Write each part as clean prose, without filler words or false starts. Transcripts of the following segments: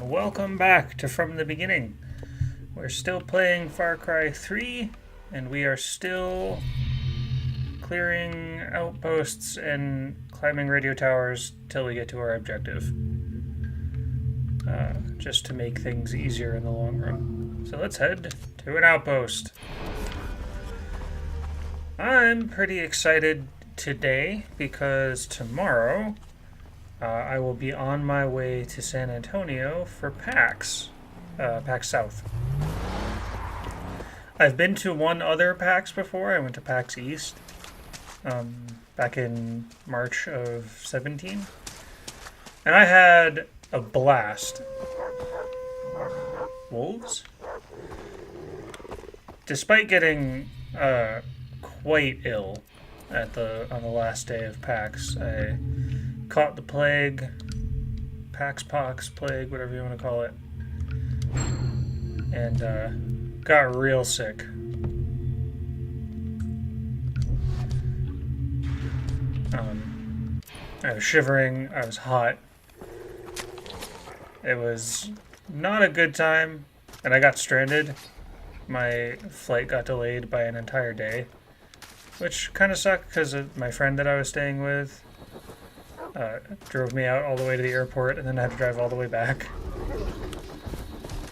welcome back to From the Beginning. We're still playing Far Cry 3, and we are still clearing outposts and climbing radio towers till we get to our objective. Just to make things easier in the long run. So let's head to an outpost. I'm pretty excited today because tomorrow I will be on my way to San Antonio for PAX South. I've been to one other PAX before. I went to PAX East back in March of 17. And I had a blast. Wolves? Despite getting quite ill on the last day of PAX, I caught the plague, PAX pox, plague, whatever you want to call it, and got real sick. I was shivering, I was hot. It was not a good time, and I got stranded. My flight got delayed by an entire day, which kind of sucked because my friend that I was staying with drove me out all the way to the airport, and then I had to drive all the way back.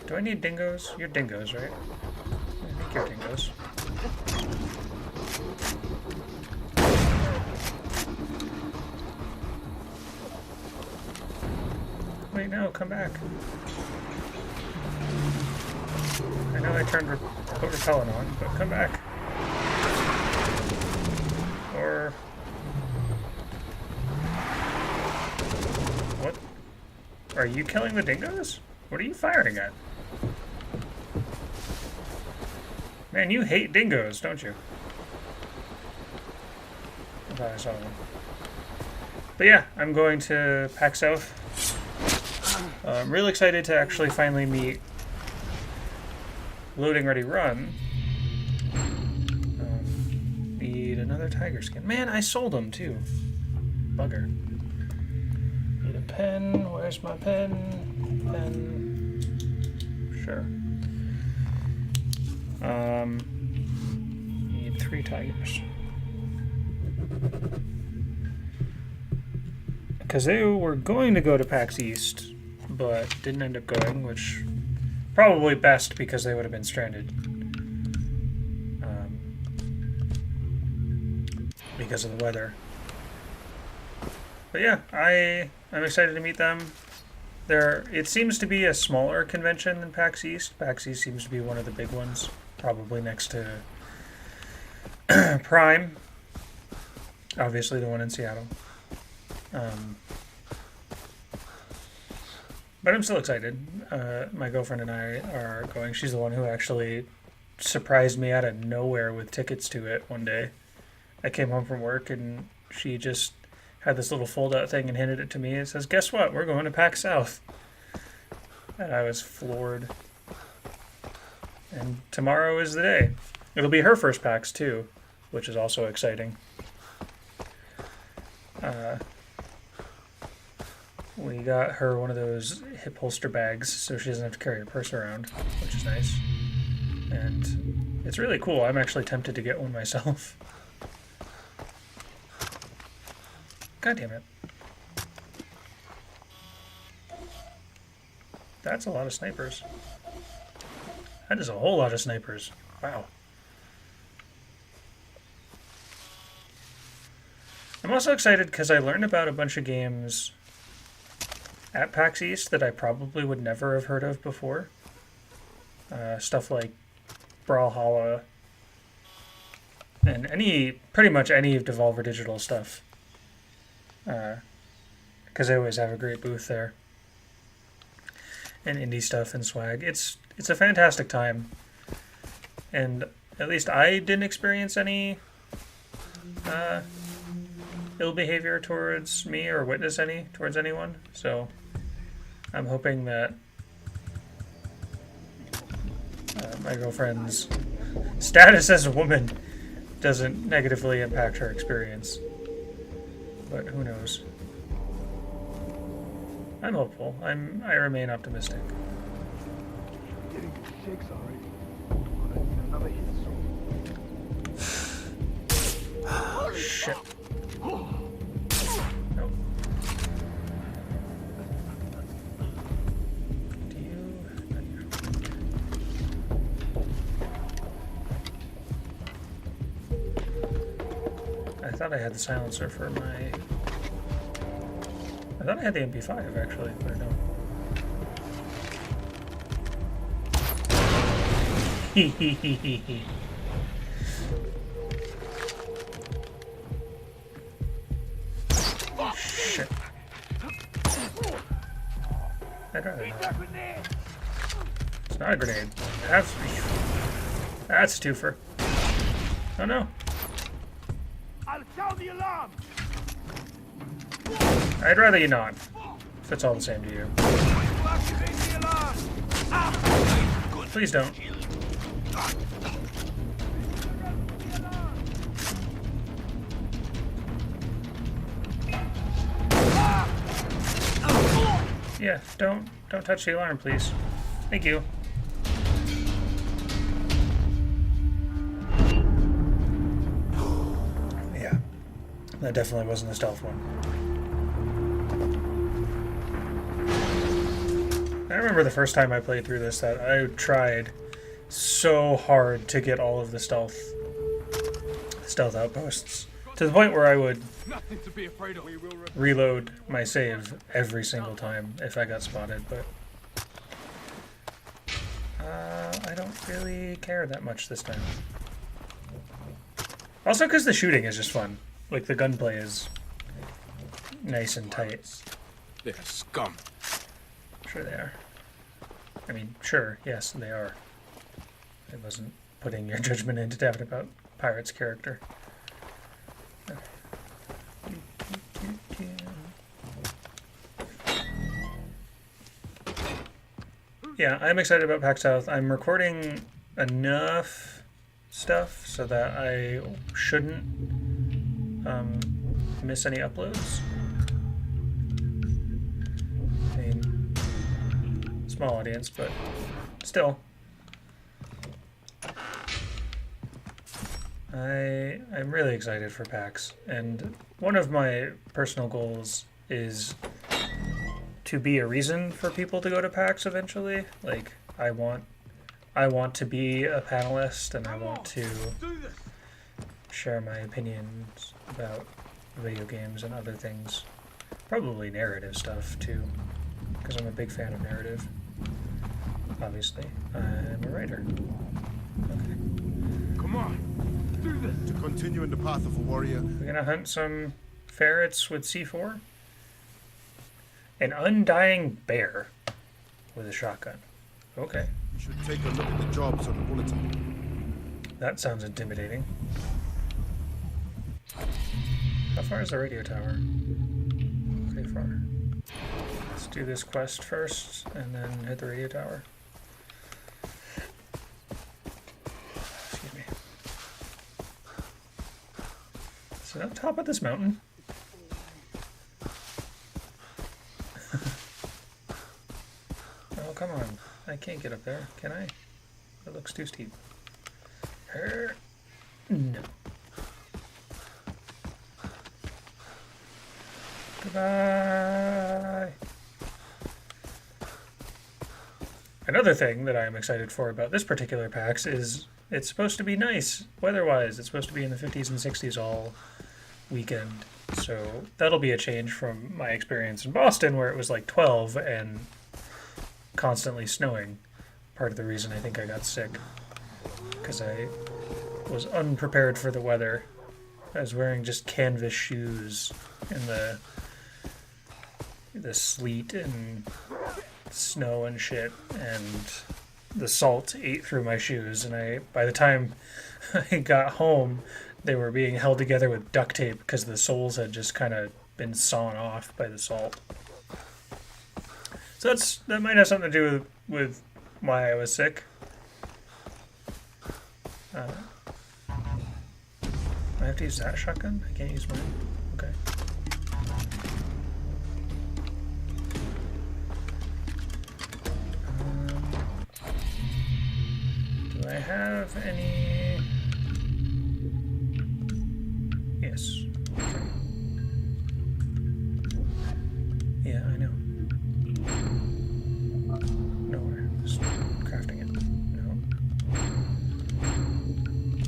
Do I need dingoes? You're dingoes, right? I think you're dingoes. Wait, no, come back. I know I put repellent on, but come back. Or... what? Are you killing the dingoes? What are you firing at? Man, you hate dingoes, don't you? I thought I saw one. But yeah, I'm going to PAX South. I'm really excited to actually finally meet Loading Ready Run. Need another tiger skin. Man, I sold them too. Bugger. Need a pen. Where's my pen? Pen. Sure. Need 3 tigers. Because they were going to go to PAX East, but didn't end up going, which probably best because they would have been stranded. Because of the weather. But yeah, I'm excited to meet them. It seems to be a smaller convention than PAX East. PAX East seems to be one of the big ones, probably next to Prime. Obviously the one in Seattle. But I'm still excited. My girlfriend and I are going. She's the one who actually surprised me out of nowhere with tickets to it one day. I came home from work and she just had this little fold-out thing and handed it to me. It says, "Guess what? We're going to PAX South." And I was floored. And tomorrow is the day. It'll be her first PAX too, which is also exciting. We got her one of those hip holster bags so she doesn't have to carry her purse around, which is nice. And it's really cool. I'm actually tempted to get one myself. God damn it. That's a lot of snipers. That is a whole lot of snipers. Wow. I'm also excited because I learned about a bunch of games at PAX East that I probably would never have heard of before. Stuff like Brawlhalla and pretty much any of Devolver Digital stuff. Because they always have a great booth there. And indie stuff and swag. It's a fantastic time. And at least I didn't experience any ill behavior towards me or witness any towards anyone. So I'm hoping that my girlfriend's status as a woman doesn't negatively impact her experience. But who knows? I'm hopeful. I remain optimistic. Getting good shakes already. I need another hit soon. Shit. No. Do you? I thought I had the silencer for my. I thought I had the MP5 actually, but I don't. Hehehehe. Shit. I'd rather not. It's not a grenade. That's a twofer. Oh no. I'll sound the alarm. I'd rather you not. If it's all the same to you. Activate the alarm. Please don't. Yeah, don't touch the alarm, please. Thank you. Yeah, that definitely wasn't the stealth one. I remember the first time I played through this that I tried so hard to get all of the stealth outposts to the point where I would Nothing to be afraid of. We will reload my save every single time if I got spotted, but I don't really care that much this time. Also because the shooting is just fun. Like, the gunplay is nice and tight. They're scum. Sure they are. I mean, sure, yes, they are. I wasn't putting your judgment into David about Pirate's character. Yeah, I'm excited about PAX South. I'm recording enough stuff so that I shouldn't miss any uploads. I mean, small audience, but still. I'm really excited for PAX, and one of my personal goals is to be a reason for people to go to PAX eventually. Like, I want to be a panelist, and I want to share my opinions about video games and other things. Probably narrative stuff too, because I'm a big fan of narrative. Obviously, I'm a writer. Okay. Come on. Do this. To continue in the path of a warrior. We're gonna hunt some ferrets with C4. An undying bear with a shotgun. Okay. You should take a look at the jobs on the bulletin. That sounds intimidating. How far is the radio tower? Pretty far. Let's do this quest first and then hit the radio tower. Excuse me. Is it on top of this mountain? Oh, come on. I can't get up there, can I? It looks too steep. No. Goodbye. Another thing that I'm excited for about this particular PAX is it's supposed to be nice weather-wise. It's supposed to be in the 50s and 60s all weekend. So that'll be a change from my experience in Boston where it was like 12 and constantly snowing. Part of the reason I think I got sick because I was unprepared for the weather. I was wearing just canvas shoes in the sleet and snow and shit, and the salt ate through my shoes, and by the time I got home they were being held together with duct tape because the soles had just kind of been sawn off by the salt. So that might have something to do with why I was sick. I have to use that shotgun? I can't use mine? Okay. have any? Yes. Yeah, I know. Nowhere. Just crafting it. No.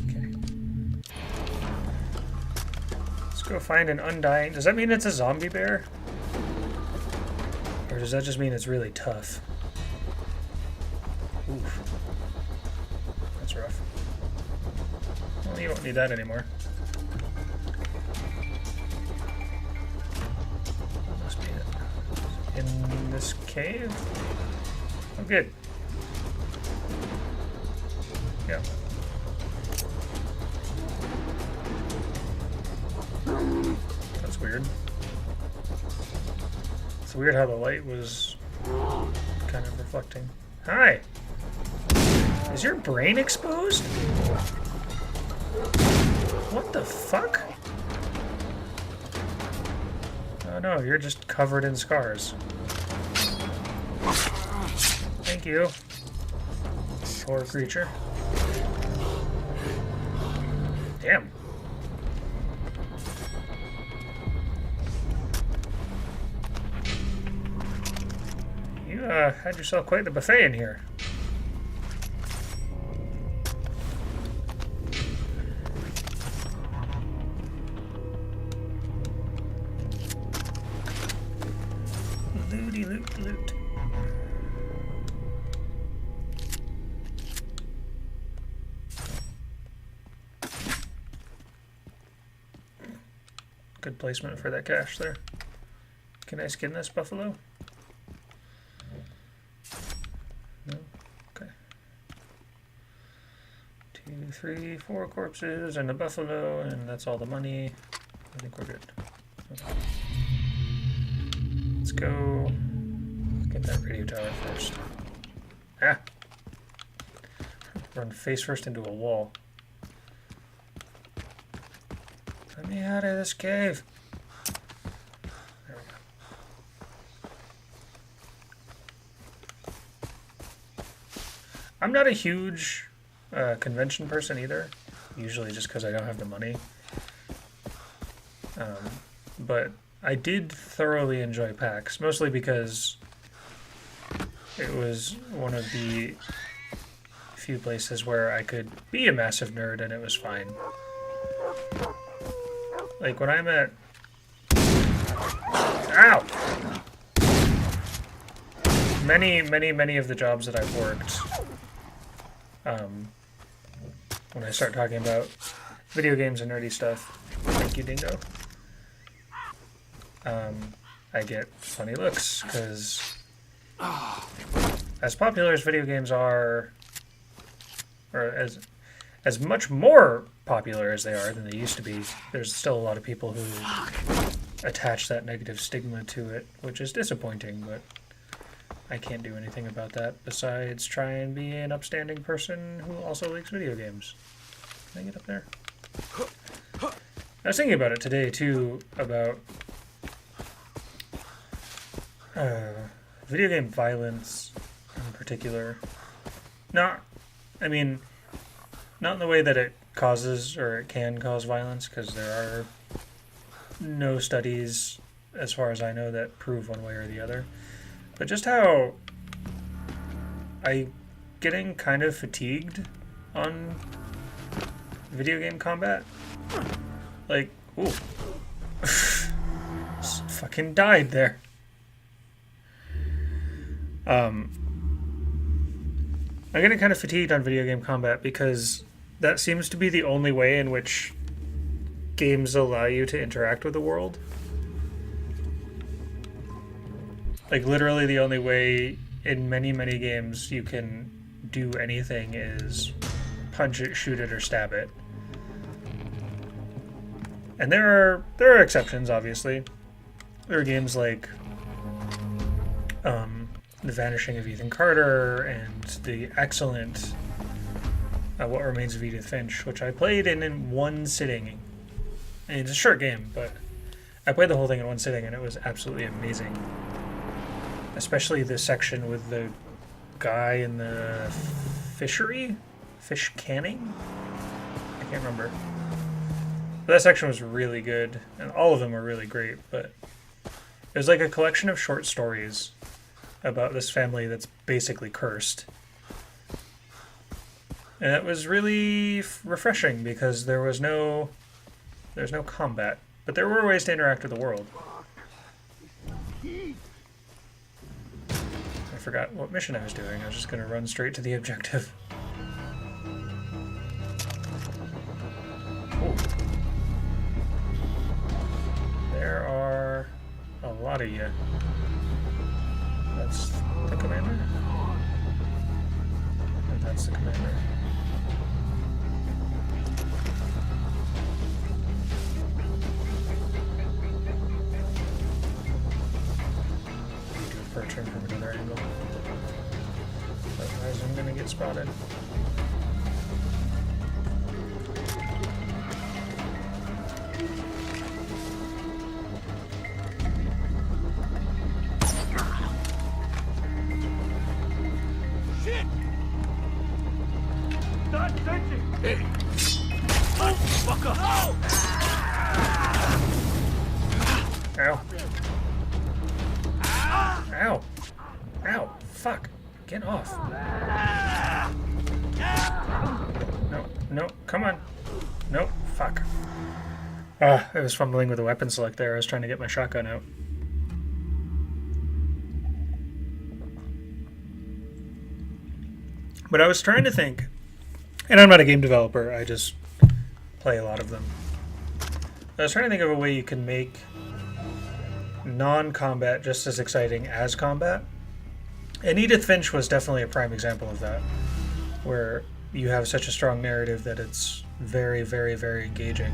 Okay. Let's go find an undying. Does that mean it's a zombie bear? Or does that just mean it's really tough? Oof. That's rough. Well, you don't need that anymore. That must be it. In this cave? Oh, good. Yeah. That's weird. It's weird how the light was kind of reflecting. Hi! Is your brain exposed? What the fuck? Oh no, you're just covered in scars. Thank you. Poor creature. Damn. You had yourself quite the buffet in here. Looty loot loot. Good placement for that cache there. Can I skin this buffalo? No? Okay. 2, 3, 4 corpses and a buffalo, and that's all the money. I think we're good. Okay. Let's go get that radio tower first. Ah! Run face first into a wall. Let me out of this cave. There we go. I'm not a huge convention person either. Usually just because I don't have the money. But I did thoroughly enjoy PAX, mostly because it was one of the few places where I could be a massive nerd and it was fine. Like when I'm at... Ow! Many of the jobs that I've worked, when I start talking about video games and nerdy stuff, thank you, Dingo, I get funny looks, because as popular as video games are, or as much more popular as they are than they used to be, there's still a lot of people who attach that negative stigma to it, which is disappointing, but I can't do anything about that besides try and be an upstanding person who also likes video games. Can I get up there? I was thinking about it today, too, about video game violence in particular. Not in the way that it causes or it can cause violence, because there are no studies, as far as I know, that prove one way or the other. But just how I'm getting kind of fatigued on video game combat. Like, ooh. Just fucking died there. I'm getting kind of fatigued on video game combat because that seems to be the only way in which games allow you to interact with the world. Like, literally the only way in many games you can do anything is punch it, shoot it, or stab it. And there are exceptions, obviously. There are games like The Vanishing of Ethan Carter and the excellent What Remains of Edith Finch, which I played in one sitting. And it's a short game, but I played the whole thing in one sitting, and it was absolutely amazing. Especially the section with the guy in the fish canning? I can't remember. But that section was really good, and all of them were really great, but it was like a collection of short stories about this family that's basically cursed. And it was really refreshing because there's no combat, but there were ways to interact with the world. I forgot what mission I was doing. I was just going to run straight to the objective. Oh. There are a lot of you. That's the commander? And that's the commander. Approaching from another angle. Otherwise I'm gonna get spotted. Shit! Start searching! Hey! Oh, fucker! Oh! Ow. Ow. Ow. Fuck. Get off. No. No. Come on. Nope. Fuck. I was fumbling with the weapon select there. I was trying to get my shotgun out. But I was trying to think, and I'm not a game developer, I just play a lot of them. I was trying to think of a way you can make non-combat just as exciting as combat. And Edith Finch was definitely a prime example of that, where you have such a strong narrative that it's very, very, very engaging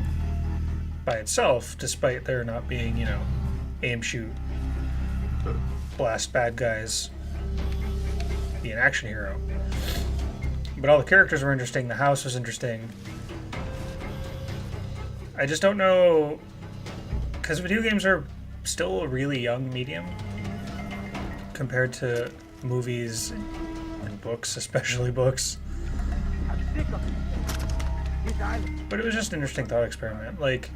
by itself, despite there not being, you know, aim, shoot, blast bad guys, be an action hero. But all the characters were interesting, the house was interesting. I just don't know, because video games are still a really young medium compared to movies and books, especially books. But it was just an interesting thought experiment. Like,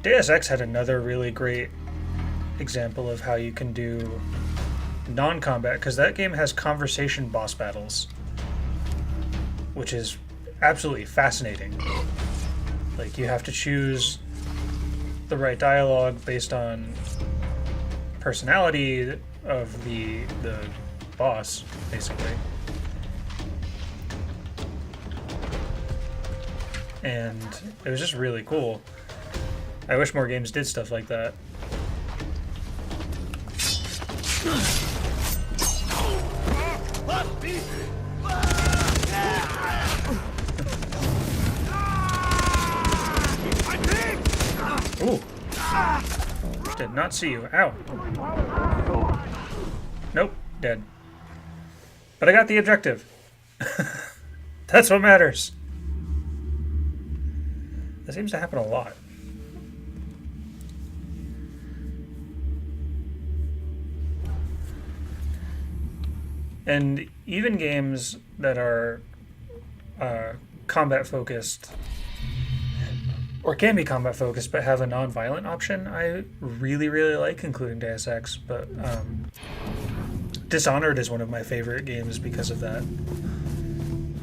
Deus Ex had another really great example of how you can do non-combat, because that game has conversation boss battles, which is absolutely fascinating. Like, you have to choose the right dialogue based on personality of the boss, basically. And it was just really cool. I wish more games did stuff like that. Ooh. Did not see you. Ow. Nope. Dead. But I got the objective. That's what matters. That seems to happen a lot. And even games that are combat focused, or can be combat focused, but have a non-violent option, I really, really like, including Deus Ex. But Dishonored is one of my favorite games because of that,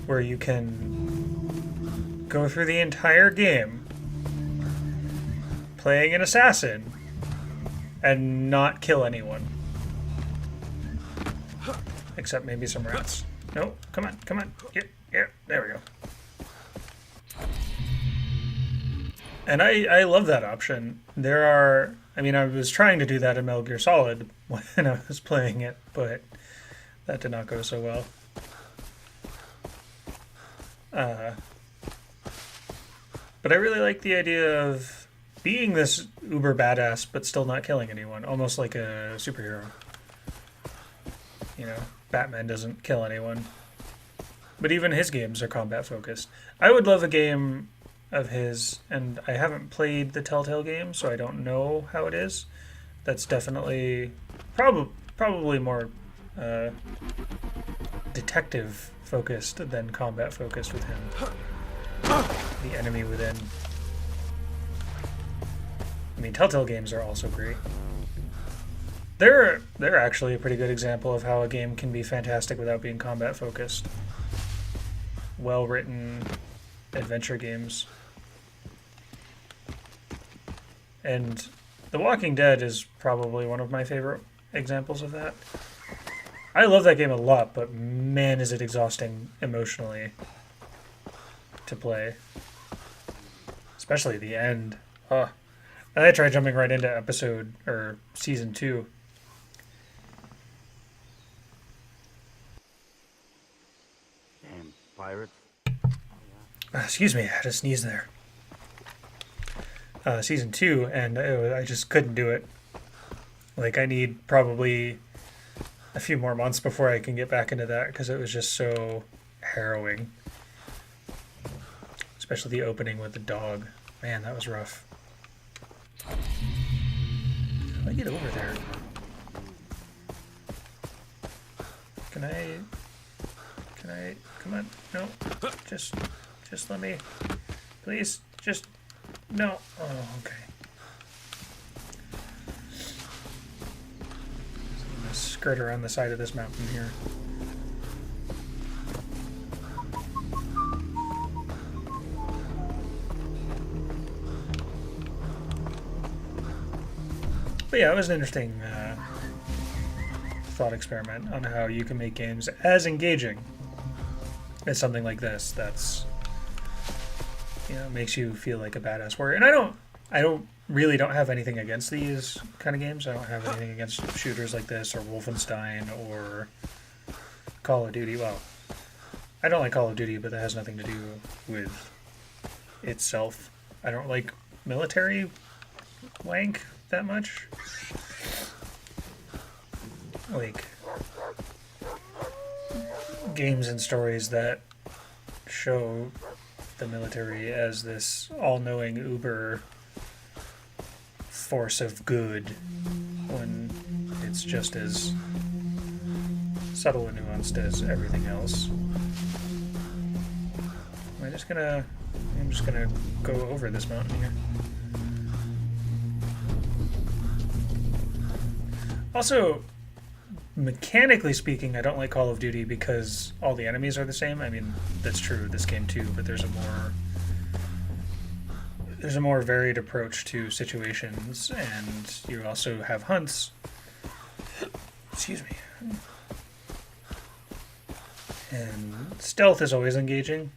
where you can go through the entire game playing an assassin and not kill anyone. Except maybe some rats. No, come on, come on. Yep, yep, there we go. And I love that option. There are, I mean, I was trying to do that in Metal Gear Solid when I was playing it, but that did not go so well. But I really like the idea of being this uber badass, but still not killing anyone, almost like a superhero. You know, Batman doesn't kill anyone. But even his games are combat focused. I would love a game of his, and I haven't played the Telltale game, so I don't know how it is. That's definitely probably more detective focused than combat focused with him. The enemy within. I mean, Telltale games are also great. They're actually a pretty good example of how a game can be fantastic without being combat focused. Well written adventure games. And The Walking Dead is probably one of my favorite examples of that. I love that game a lot, but man, is it exhausting emotionally to play. Especially the end. And I tried jumping right into season 2. Damn pirates. Excuse me, I had to sneeze there. Season 2, and I just couldn't do it. Like, I need probably a few more months before I can get back into that, because it was just so harrowing. Especially the opening with the dog. Man, that was rough. How do I get over there? Can I, come on, no, just let me, please, just, no, oh, okay. So I'm gonna skirt around the side of this mountain here. But yeah, it was an interesting thought experiment on how you can make games as engaging as something like this that's, makes you feel like a badass warrior. And I don't really have anything against these kind of games. I don't have anything against shooters like this or Wolfenstein or Call of Duty. Well, I don't like Call of Duty, but that has nothing to do with itself. I don't like military wank that much. Like games and stories that show the military as this all-knowing uber force of good when it's just as subtle and nuanced as everything else. I'm just gonna go over this mountain here. Also, mechanically speaking, I don't like Call of Duty because all the enemies are the same. I mean, that's true of this game too, but there's a more varied approach to situations, and you also have hunts. Excuse me. And stealth is always engaging.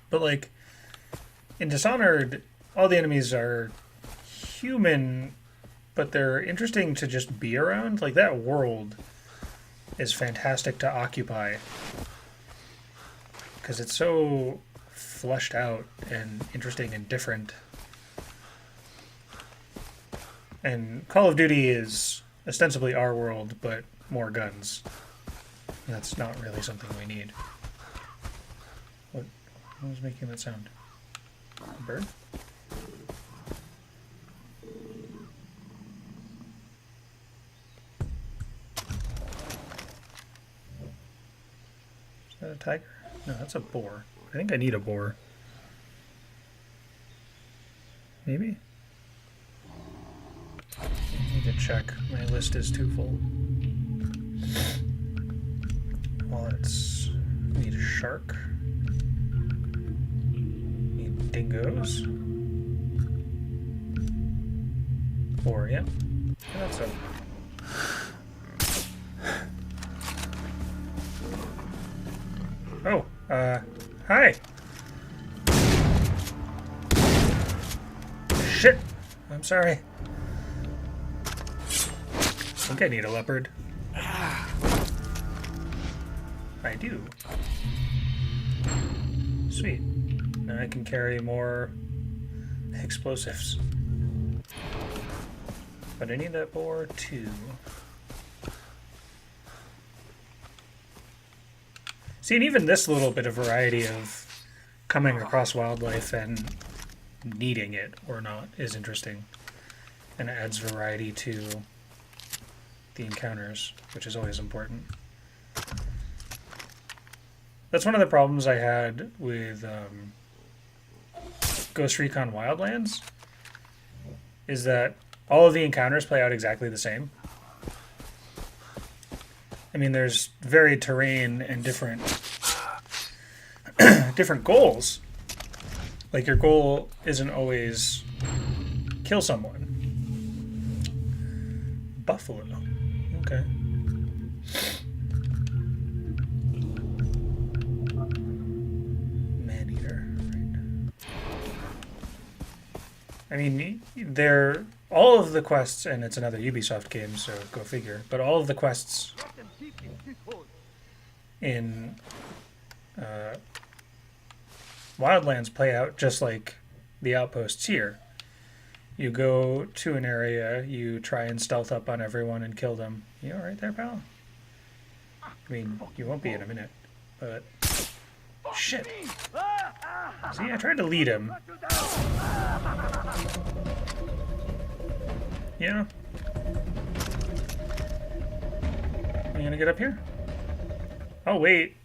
But like in Dishonored, all the enemies are human, but they're interesting to just be around. Like, that world is fantastic to occupy because it's so fleshed out and interesting and different. And Call of Duty is ostensibly our world, but more guns. That's not really something we need. What was making that sound? A bird? Is that a tiger? No, that's a boar. I think I need a boar. Maybe? I need to check. My list is too full. Wallets. Need a shark. Need dingoes. Boar, yeah. That's a... Oh, hi. Shit. I'm sorry. I think I need a leopard. I do. Sweet. Now I can carry more explosives. But I need that boar too. See, and even this little bit of variety of coming across wildlife and needing it or not is interesting. And it adds variety to the encounters, which is always important. That's one of the problems I had with Ghost Recon Wildlands, is that all of the encounters play out exactly the same. I mean, there's varied terrain and different different goals. Like, your goal isn't always kill someone. Buffalo. Okay. Man-eater. Right. I mean, they're all of the quests, and it's another Ubisoft game, so go figure. But all of the quests in Wildlands play out just like the outposts here. You go to an area, you try and stealth up on everyone and kill them. You all right there, pal? I mean, you won't be in a minute, but... Shit. See, I tried to lead him. Yeah. Are you gonna get up here? Oh, wait.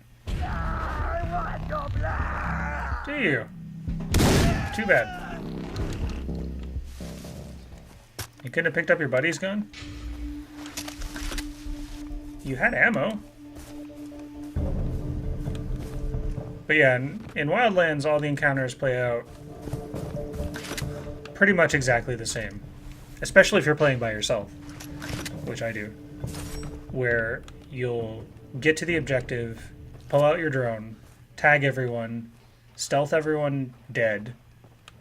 Do you? Too bad. You couldn't have picked up your buddy's gun? You had ammo. But yeah, in Wildlands, all the encounters play out pretty much exactly the same. Especially if you're playing by yourself, which I do. Where you'll get to the objective, pull out your drone, tag everyone, stealth everyone dead,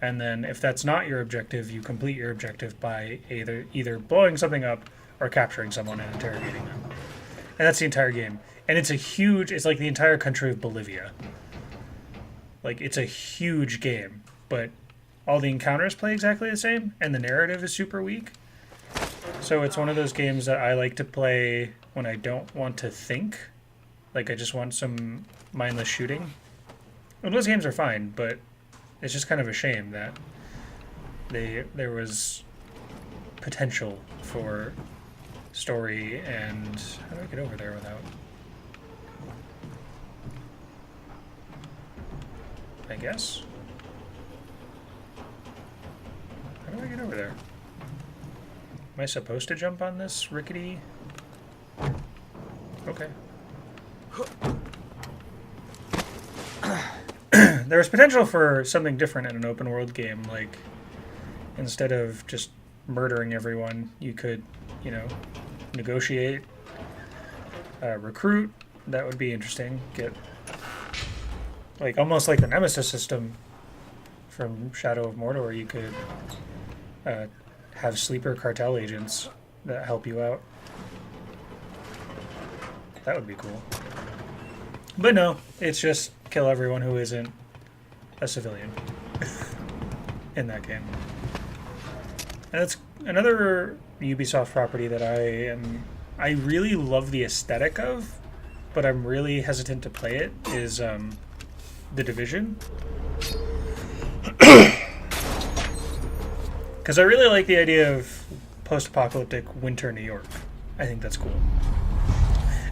and then if that's not your objective, you complete your objective by either blowing something up or capturing someone and interrogating them. And that's the entire game. And it's like the entire country of Bolivia. Like, it's a huge game, but all the encounters play exactly the same, and the narrative is super weak. So it's one of those games that I like to play when I don't want to think. Like, I just want some mindless shooting. Well, those games are fine, but it's just kind of a shame that there was potential for story and... How do I get over there without... I guess? How do I get over there? Am I supposed to jump on this rickety... Okay. There's potential for something different in an open world game, like instead of just murdering everyone, you could, you know, negotiate, recruit. That would be interesting. Get like almost like the Nemesis system from Shadow of Mordor. You could have sleeper cartel agents that help you out. That would be cool. But no, it's just kill everyone who isn't a civilian in that game. And it's another Ubisoft property that I really love the aesthetic of, but I'm really hesitant to play it, is The Division. Because I really like the idea of post-apocalyptic winter New York. I think that's cool.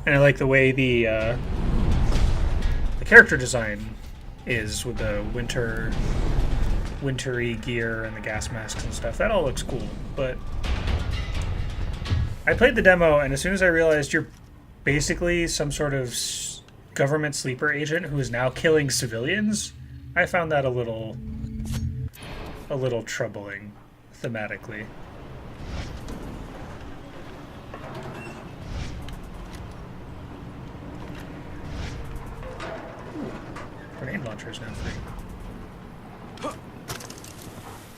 And I like the way the character design is with the wintry gear and the gas masks and stuff. That all looks cool, but I played the demo, and as soon as I realized you're basically some sort of government sleeper agent who is now killing civilians, I found that a little troubling thematically. Grenade launcher is now free.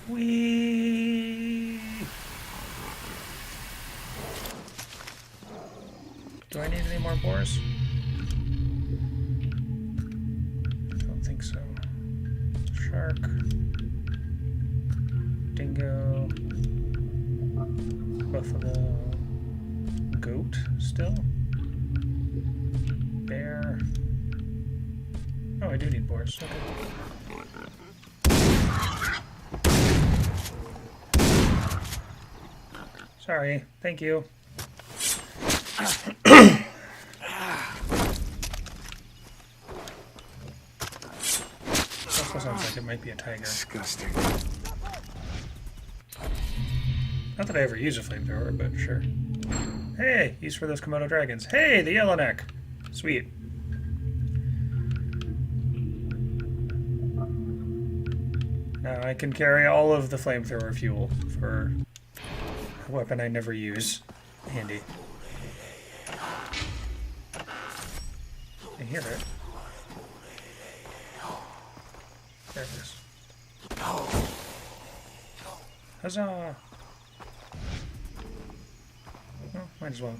Whee! Do I need any more boars? I don't think so. Shark. Dingo. Buffalo. Goat still. Bear. Oh, I do need boars. Okay. Sorry. Thank you. also sounds like it might be a tiger. Disgusting. Not that I ever use a flamethrower, but sure. Hey, used for those Komodo dragons. Hey, the Yellowneck. Sweet. Now I can carry all of the flamethrower fuel for a weapon I never use. Handy. I hear it. There it is. Huzzah! Well, might as well.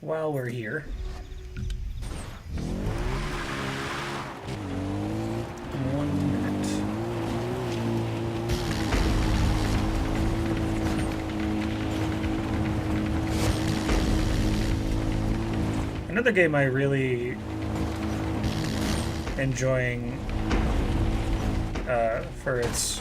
While we're here. 1 minute. Another game I really enjoying for its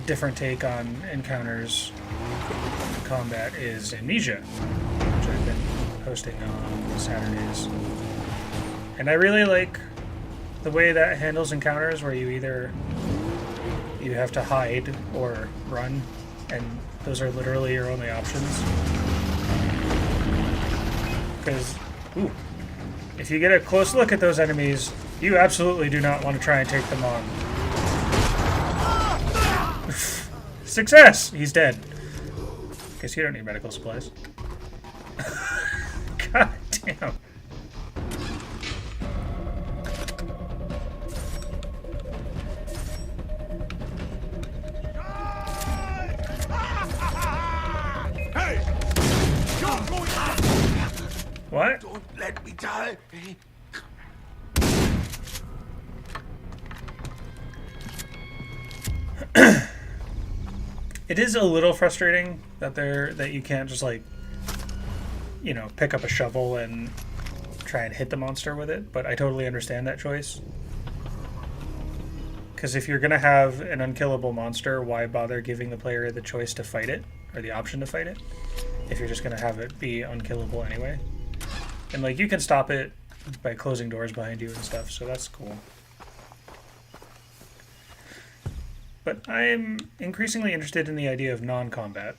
different take on encounters and combat is Amnesia, which I've been hosting on Saturdays. And I really like the way that handles encounters where you either you have to hide or run, and those are literally your only options. Because, ooh, if you get a close look at those enemies, you absolutely do not want to try and take them on. Success! He's dead. Guess you don't need medical supplies. God damn. Hey! You're going out! What? Don't let me die! It is a little frustrating that you can't just, like, you know, pick up a shovel and try and hit the monster with it, but I totally understand that choice. Because if you're gonna have an unkillable monster, why bother giving the player the choice to fight it, or the option to fight it, if you're just gonna have it be unkillable anyway? And, like, you can stop it by closing doors behind you and stuff, so that's cool. But I'm increasingly interested in the idea of non-combat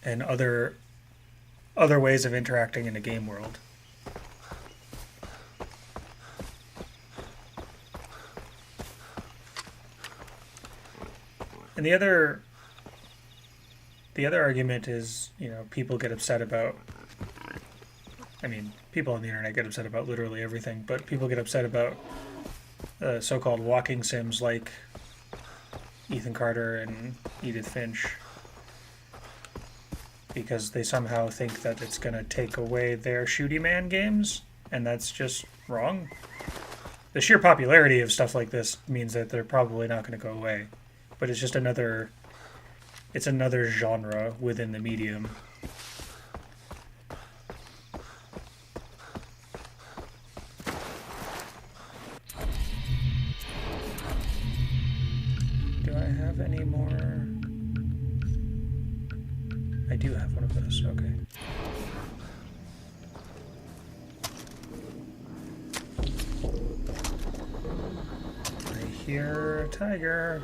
and other ways of interacting in a game world. And the other argument is, you know, people get upset about, I mean, people on the internet get upset about literally everything, but people get upset about so-called walking sims like Ethan Carter and Edith Finch because they somehow think that it's going to take away their shooty man games, and that's just wrong. The sheer popularity of stuff like this means that they're probably not going to go away, but it's just another genre within the medium. Do I have any more? I do have one of those, okay. I hear a tiger.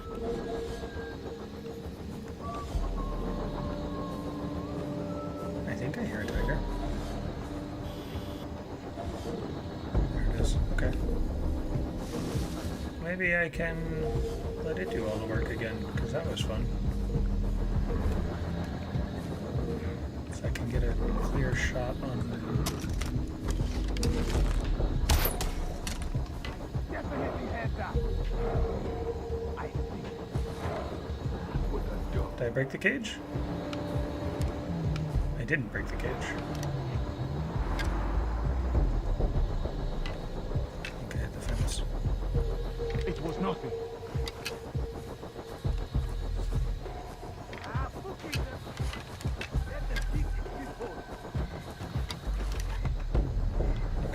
I think I hear a tiger. There it is, okay. Maybe I can let it do all the work again, because that was fun. If I can get a clear shot on the... Definitely heads up. I think. Did I break the cage? I didn't break the cage. Okay, hit the fence. It was nothing.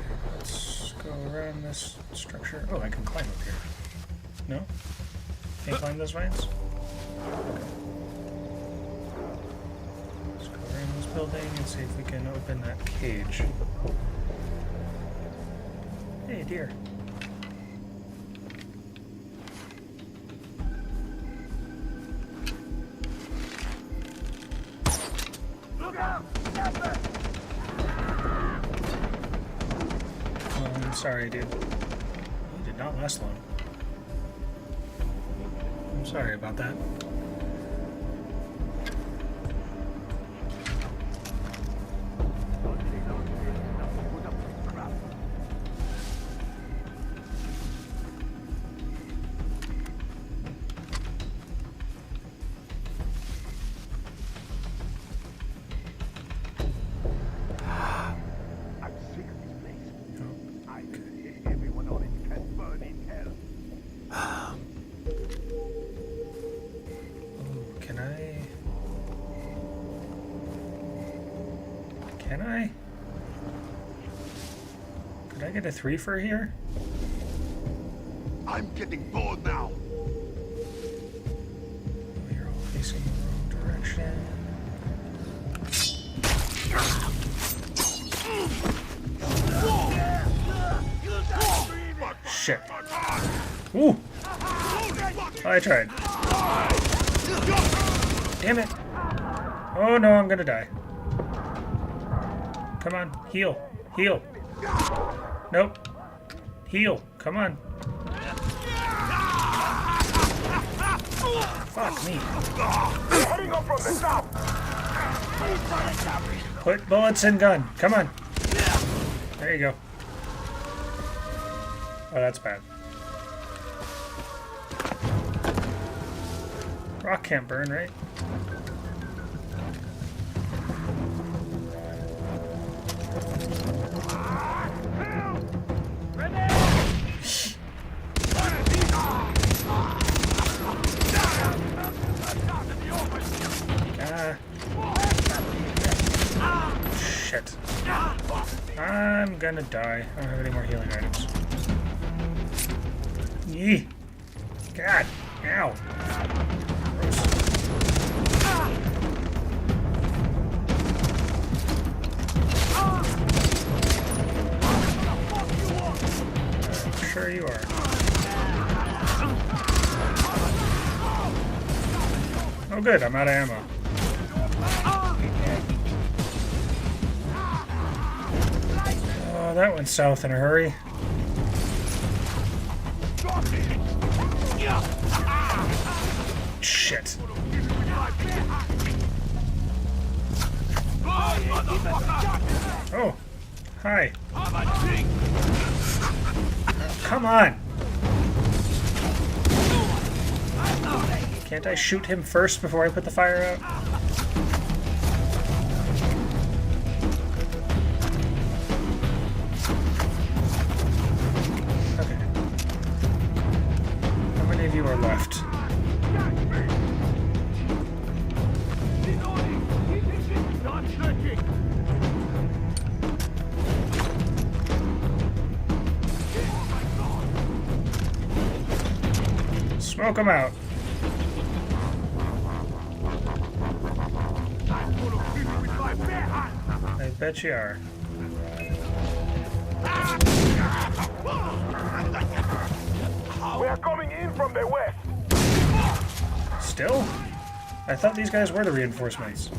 Okay, let's go around this structure. Oh, I can climb up here. No? Can't climb those vines? Okay. Let's go around this building and see if we can open that cage. Hey, dear. Look out! Sniper! Oh, I'm sorry, dude. You did not last long. I'm sorry about that. I'm sick of this place. I everyone on it can burn in hell. Oh, can I? Can I? Could I get a reefer here? I'm getting bored now. Oh, you're all facing the wrong direction. Shit. Ooh! I tried. Damn it! Oh no, I'm gonna die. Come on, heal. Heal. Nope. Heal. Come on. Fuck me. Heading up from the south. Put bullets in gun. Come on. There you go. Oh, that's bad. Rock can't burn, right? Shit. I'm gonna die. I don't have any more healing items. Yee. God. Ow. I'm sure you are. Oh good, I'm out of ammo. Oh, that went south in a hurry. Shit. Oh, hi. Come on. Can't I shoot him first before I put the fire out? Okay. How many of you are left? Smoke them out. I bet you are. We are coming in from the west. Still? I thought these guys were the reinforcements.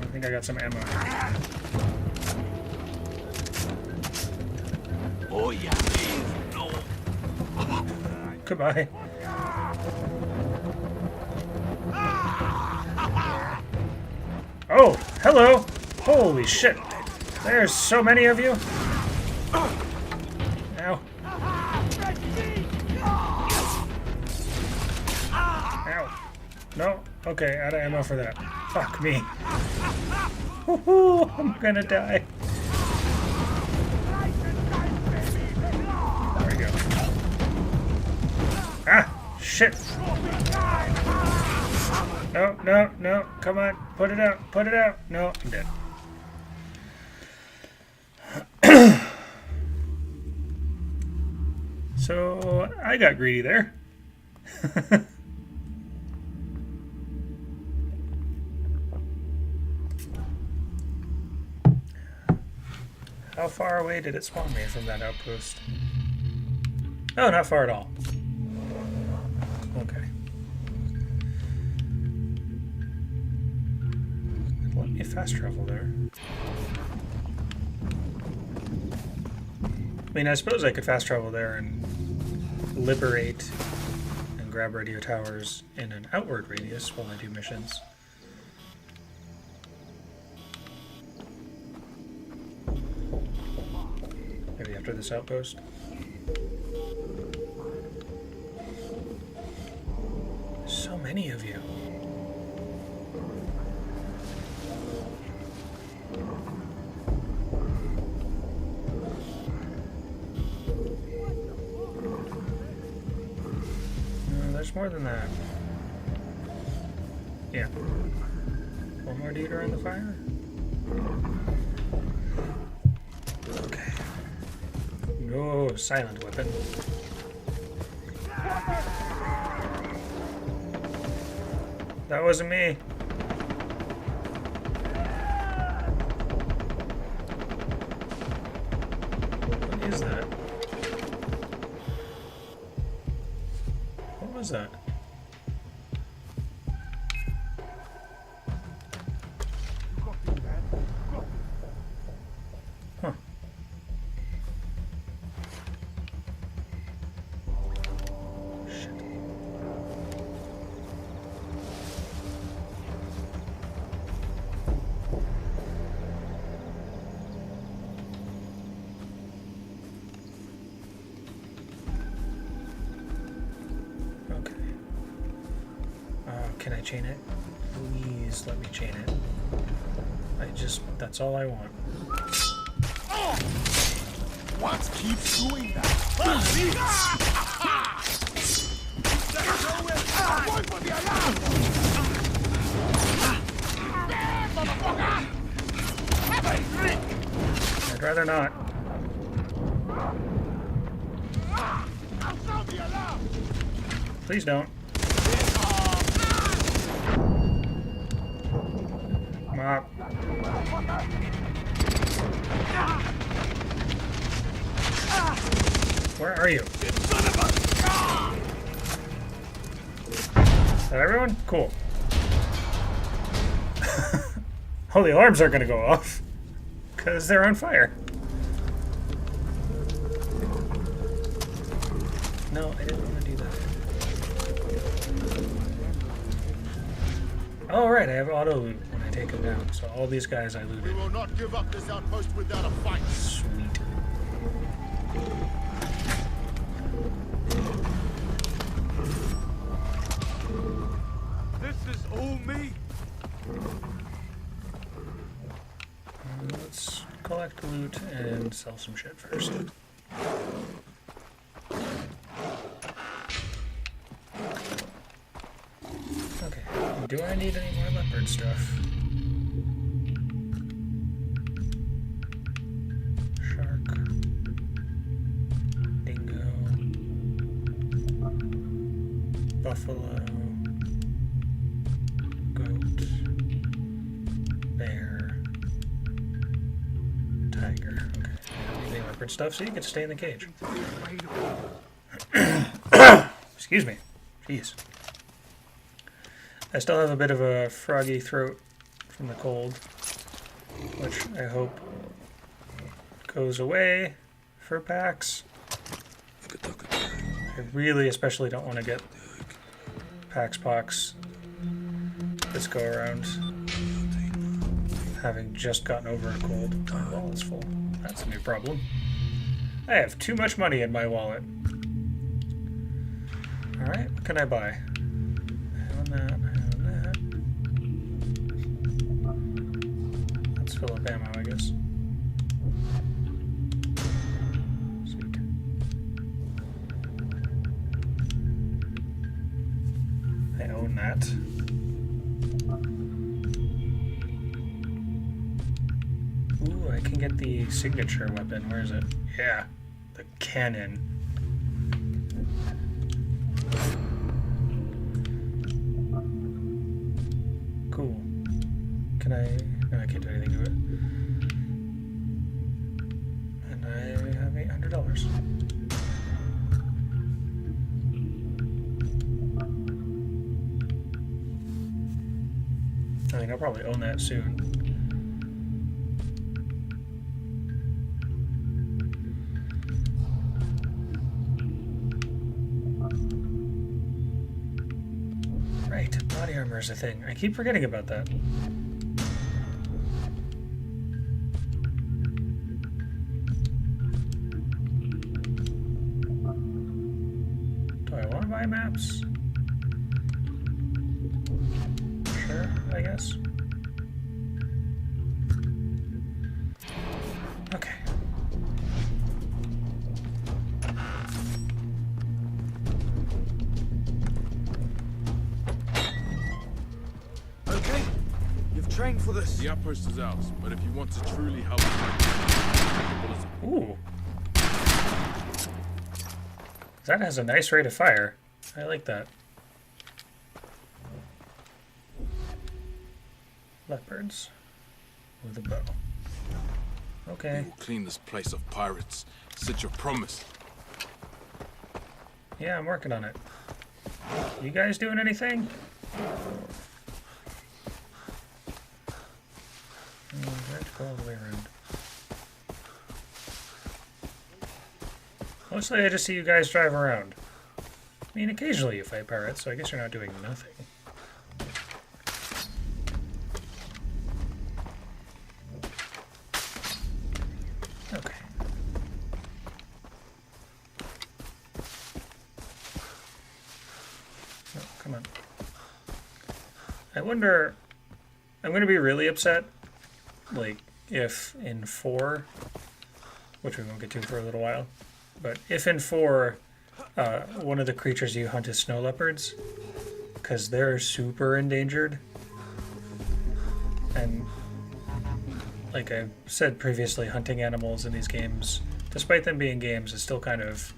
I think I got some ammo. Oh yeah. No. Goodbye. Oh, hello! Holy shit! There's so many of you! Ow. Ow. No? Okay, out of ammo for that. Fuck me. Woohoo! I'm gonna die. There we go. Ah! Shit! No, no, no. Come on. Put it out. Put it out. No, I'm dead. So, I got greedy there. How far away did it spawn me from that outpost? Oh, not far at all. Okay. Let me fast travel there. I mean, I suppose I could fast travel there and liberate and grab radio towers in an outward radius while I do missions. Maybe after this outpost. So many of you. No, there's more than that. Yeah. One more dude around the fire? Okay. No, silent weapon. That wasn't me. What is that? What was that? Huh. Shit. Okay. Can I chain it? Please let me chain it. That's all I want. What keeps doing that? Going for the alarm! I'd rather not. I'll sound the alarm! Please don't. Mop. Where are you? Is that everyone? Cool. Oh, the alarms aren't going to go off. Because they're on fire. No, I didn't want to do that. Oh, right, I have auto loot when I take them down. So all these guys I We looted. will not give up this outpost without a fight. Sweet. This is all me. Let's collect loot and sell some shit first. Okay, do I need any more leopard stuff? Shark. Dingo. Buffalo. Goat. Bear. Tiger. Okay. Any leopard stuff, so you get to stay in the cage. Excuse me. Jeez. I still have a bit of a froggy throat from the cold, which I hope goes away for PAX. I really especially don't want to get PAX pox this go around, having just gotten over a cold. My wallet's full. That's a new problem. I have too much money in my wallet. Alright, what can I buy? I own that, I own that. Let's fill up ammo, I guess. Sweet. I own that. Ooh, I can get the signature weapon. Where is it? Yeah, the cannon. Cool. Can I... No, I can't do anything to it. $100. I mean, I'll probably own that soon. Right, body armor is a thing. I keep forgetting about that. Do I want to buy maps? Sure, I guess. Okay. Okay, you've trained for this. The outpost is ours, but if you want to truly help, Ooh. That has a nice rate of fire. I like that. Leopards with a bow. Okay. we'll clean this place of pirates. Said your promise. Yeah, I'm working on it. You guys doing anything? I have to go all the way around. Mostly I just see you guys drive around. I mean, occasionally you fight pirates, so I guess you're not doing nothing. Okay. Oh, come on. I wonder... I'm going to be really upset, like, if in 4, which we won't get to for a little while, but if in 4, one of the creatures you hunt is snow leopards, because they're super endangered, and like I've said previously, hunting animals in these games, despite them being games, is still kind of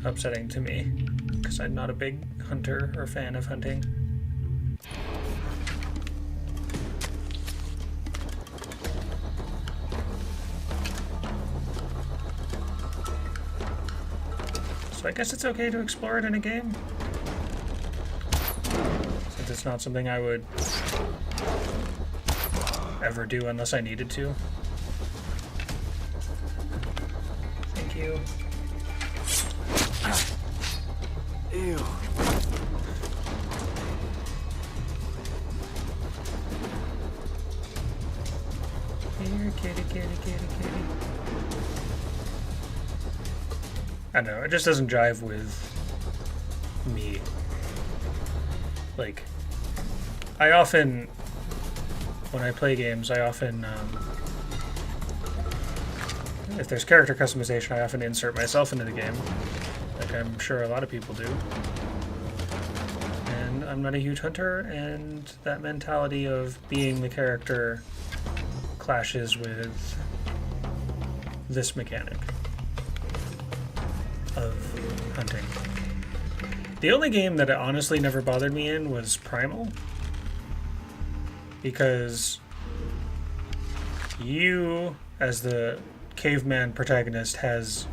upsetting to me, because I'm not a big hunter or fan of hunting. So I guess it's okay to explore it in a game, since it's not something I would ever do unless I needed to. Thank you. Ew. Here, kitty, kitty, kitty, kitty. I don't know, it just doesn't jive with me. Like, I often, when I play games, I often, if there's character customization, I often insert myself into the game. Like I'm sure a lot of people do. And I'm not a huge hunter, and that mentality of being the character clashes with this mechanic of hunting. The only game that it honestly never bothered me in was Primal, because you, as the caveman protagonist, has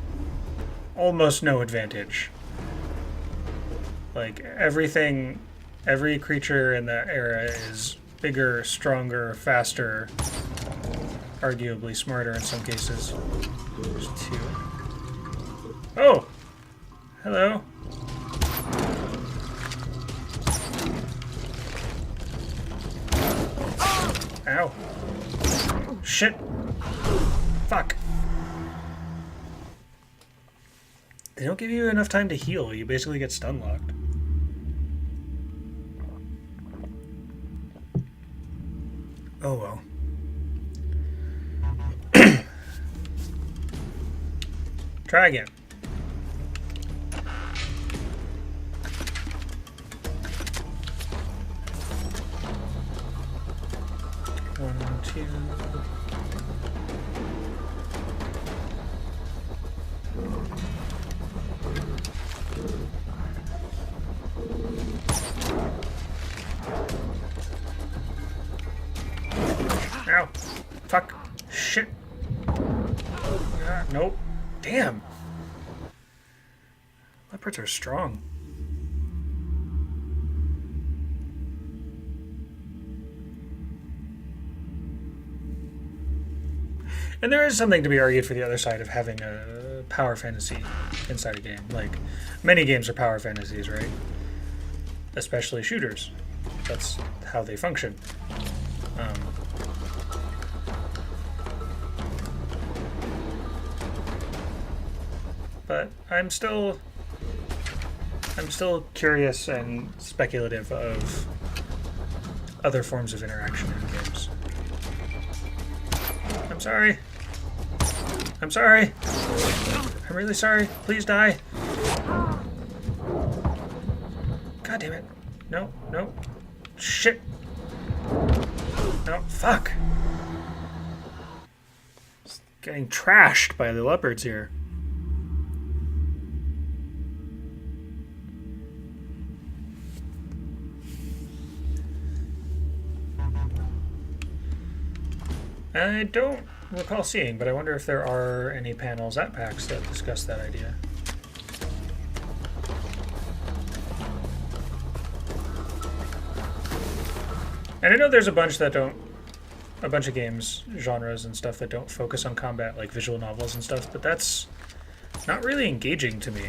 almost no advantage. Like everything, every creature in that era is bigger, stronger, faster, arguably smarter in some cases. There's 2. Oh! Hello. Ow. Shit. Fuck. They don't give you enough time to heal. You basically get stun locked. Oh well. Try again. One, two. Ow. Fuck. Shit. Nope. Damn. Leopards are strong. And there is something to be argued for the other side of having a power fantasy inside a game. Like, many games are power fantasies, right? Especially shooters. That's how they function. But I'm still curious and speculative of other forms of interaction in games. I'm sorry. I'm sorry. I'm really sorry. Please die. God damn it. No, no. Shit. No, fuck. Just getting trashed by the leopards here. I don't recall seeing, but I wonder if there are any panels at PAX that discuss that idea. And I know there's a bunch of games, genres and stuff that don't focus on combat, like visual novels and stuff, but that's not really engaging to me.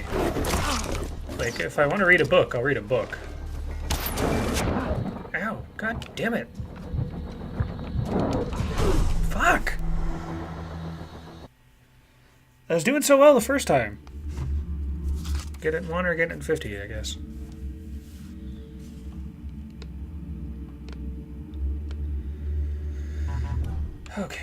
Like, if I want to read a book, I'll read a book. Ow, god damn it. Fuck! I was doing so well the first time. Get it in 1 or get it in 50, I guess. Okay.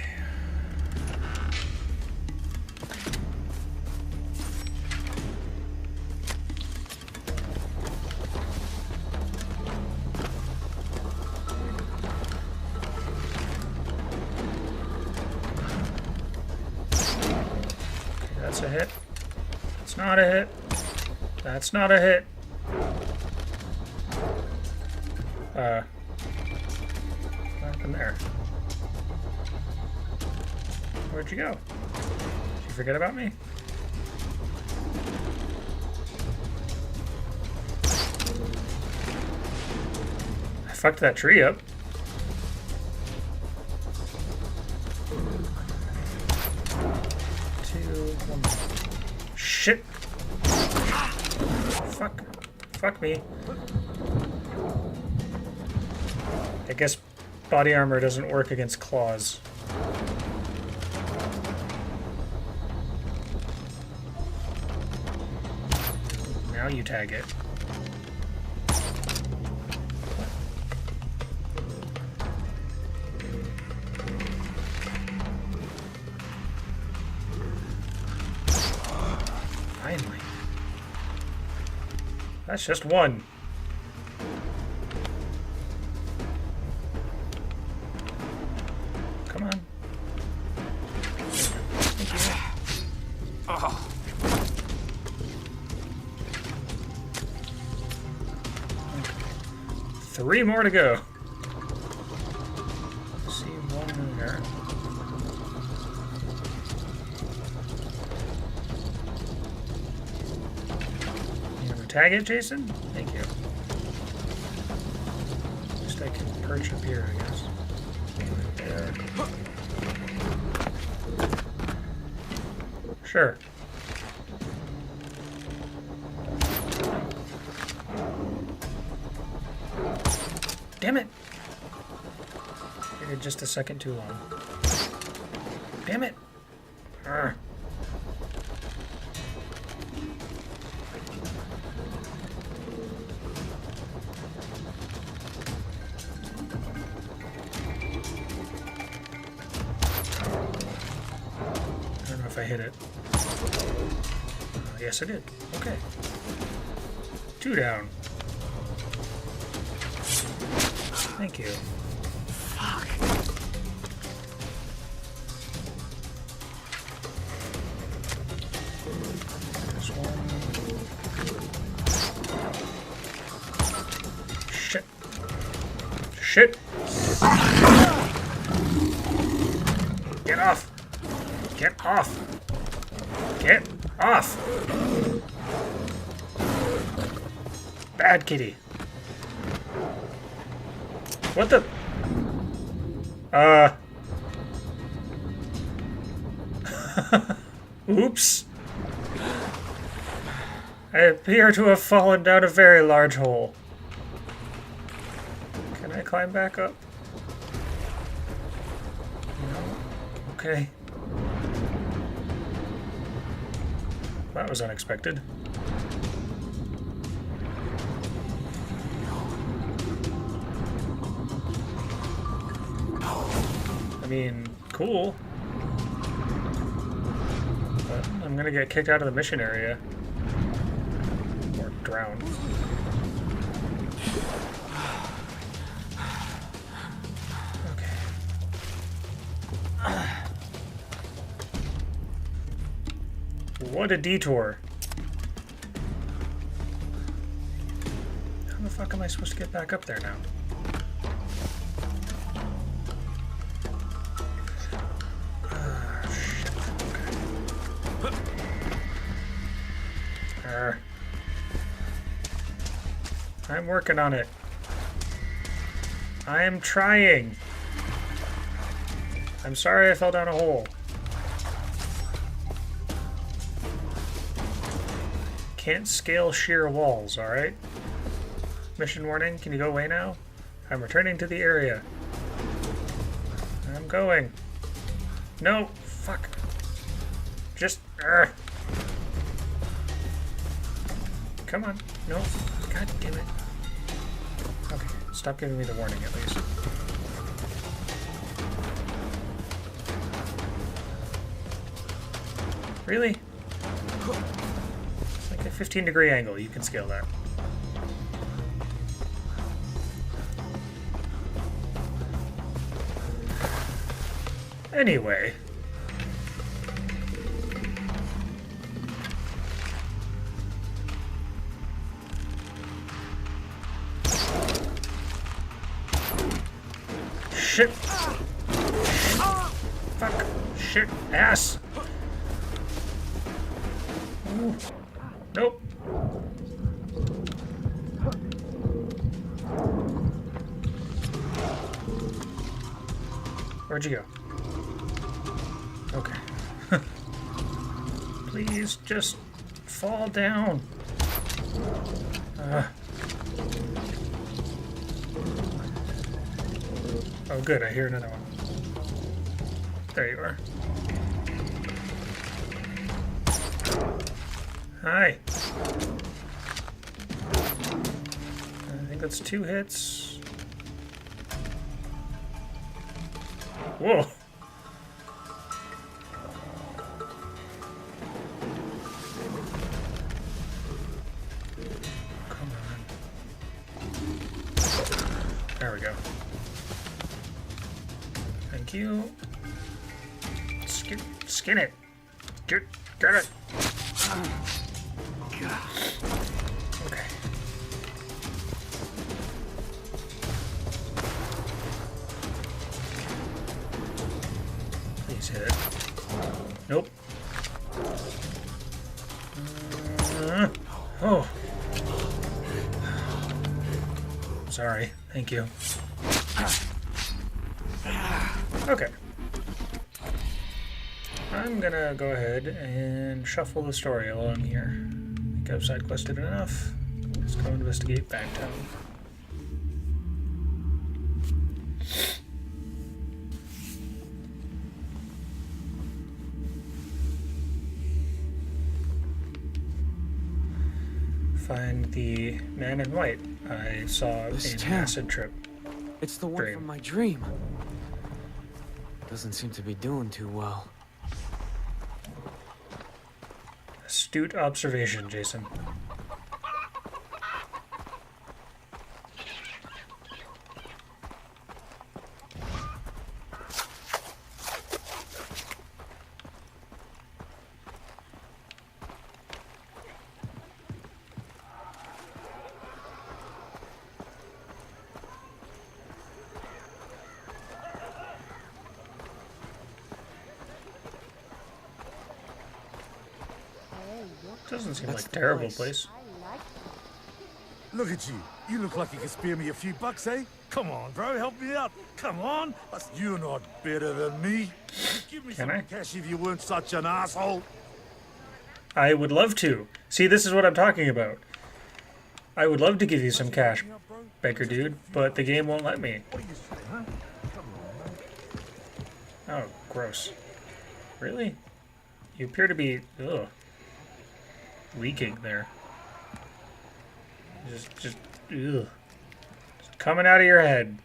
That's a hit. That's not a hit. That's not a hit. What happened there? Where'd you go? Did you forget about me? I fucked that tree up. Shit. Fuck. Fuck me. I guess body armor doesn't work against claws. Now you tag it. Finally. That's just one. Come on. Thank you. Oh. 3 more to go. See one in there. You gonna tag it, Jason? Thank you. At least I can perch up here, I guess. Right there. Sure. Damn it! Waited just a second too long. Damn it! Arrgh. I don't know if I hit it. Yes, I did. Okay. 2 down. Thank you. Fuck. This one. Shit. Shit. Get off. Get off. Get off! Bad kitty. What the? Oops. I appear to have fallen down a very large hole. Can I climb back up? No. Okay. That was unexpected. I mean, cool. But I'm gonna get kicked out of the mission area. Or drown. Okay. What a detour. How the fuck am I supposed to get back up there now? Shit. Okay. I'm working on it. I am trying. I'm sorry I fell down a hole. Can't scale sheer walls, alright? Mission warning, can you go away now? I'm returning to the area. I'm going. No, fuck. Just, come on. No, god damn it. Okay, stop giving me the warning at least. Really? It's like a 15-degree angle, you can scale that. Anyway. Shit. Fuck. Shit. Ass. Ooh. Nope. Where'd you go? Okay. Please just fall down. Oh good, I hear another one. There you are. Hi. I think that's 2 hits. Whoa. Come on. There we go. Thank you. Skin it. Get it. Okay. Please hit it. Nope. Oh. Sorry. Thank you. Okay. I'm gonna go ahead and shuffle the story along here. I think I've side quested enough. Let's go investigate Bagtown. Find the man in white I saw This in an town. acid trip. It's the one Dream. from my dream. Doesn't seem to be doing too well. Astute observation, Jason. Doesn't seem That's like a the terrible place. place. Look at you. You look like you can spare me a few bucks, eh? Come on, bro, help me out. Come on. You're not better than me. Give me some I? cash if you weren't such an asshole. I would love to. See, this is what I'm talking about. I would love to give you some cash, Baker dude, but the game won't let me. What do you say, huh? Come on, man. Oh, gross. Really? You appear to be, leaking there. Just, ugh. Just coming out of your head.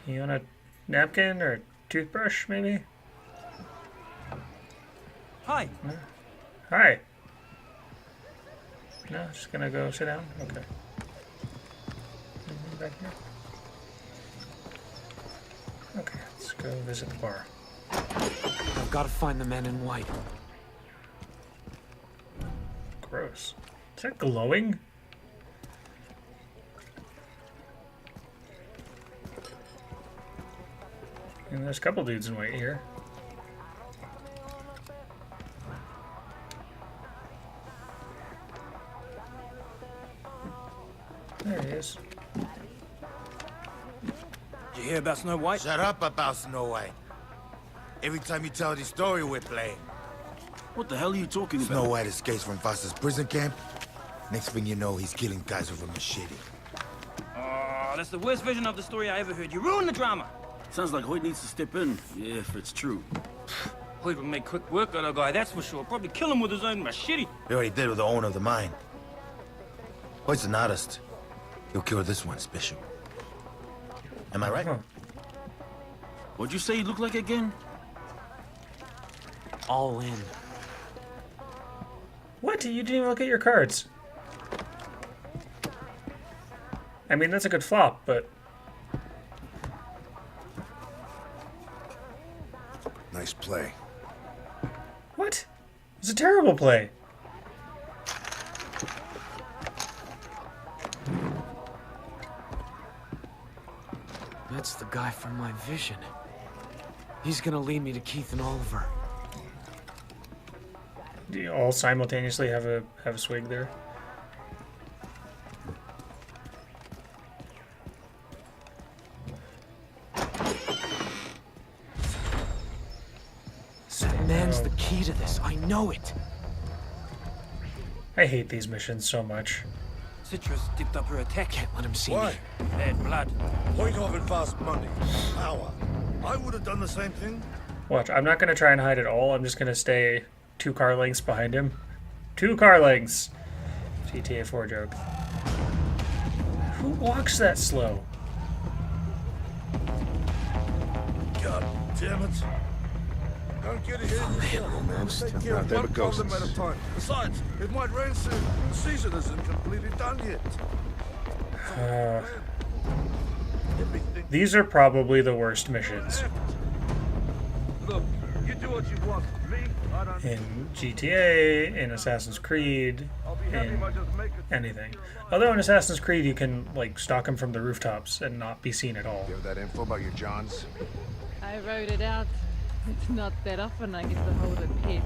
You want a napkin or a toothbrush, maybe? Hi. Hi. No, just gonna go sit down? Okay. Anything back here? Okay, let's go visit the bar. I've got to find the man in white. Gross. Is that glowing? And there's a couple dudes in white here. There he is. Did you hear about Snow White? Shut up about Snow White. Every time you tell this story, we're playing. What the hell are you talking about? Snow White escapes from Foster's prison camp. Next thing you know, he's killing guys with a machete. Oh, that's the worst version of the story I ever heard. You ruined the drama. Sounds like Hoyt needs to step in, if it's true. Hoyt would make quick work of the guy, that's for sure. Probably kill him with his own machete. He already did with the owner of the mine. Hoyt's an artist. He'll kill this one special. Am I right? Huh. What'd you say he looked like again? All in. What? You didn't even look at your cards. I mean, that's a good flop, but... Nice play. What? It's a terrible play. That's the guy from my vision. He's gonna lead me to Keith and Oliver. Do you all simultaneously have a swig there? That man's the key to this. I know it. I hate these missions so much. Citrus dipped up her attack. Can't let him see Why? me. Bad blood. Point off and fast money. Power. I would have done the same thing. Watch, I'm not going to try and hide at all. I'm just going to stay 2 car lengths behind him. 2 car lengths! GTA 4 joke. Who walks that slow? God damn it. Don't get ahead of yourself, man. Take care of one problem at a time. Besides, it might rain soon. The season isn't completely done yet. Everything These are probably the worst missions Look, you do what you want. Me, I don't. in GTA, in Assassin's Creed, I'll be happy in if I just make it. anything. Although in Assassin's Creed you can like stalk him from the rooftops and not be seen at all. You have that info about your Johns? I wrote it out. It's not that often I get to hold a pen.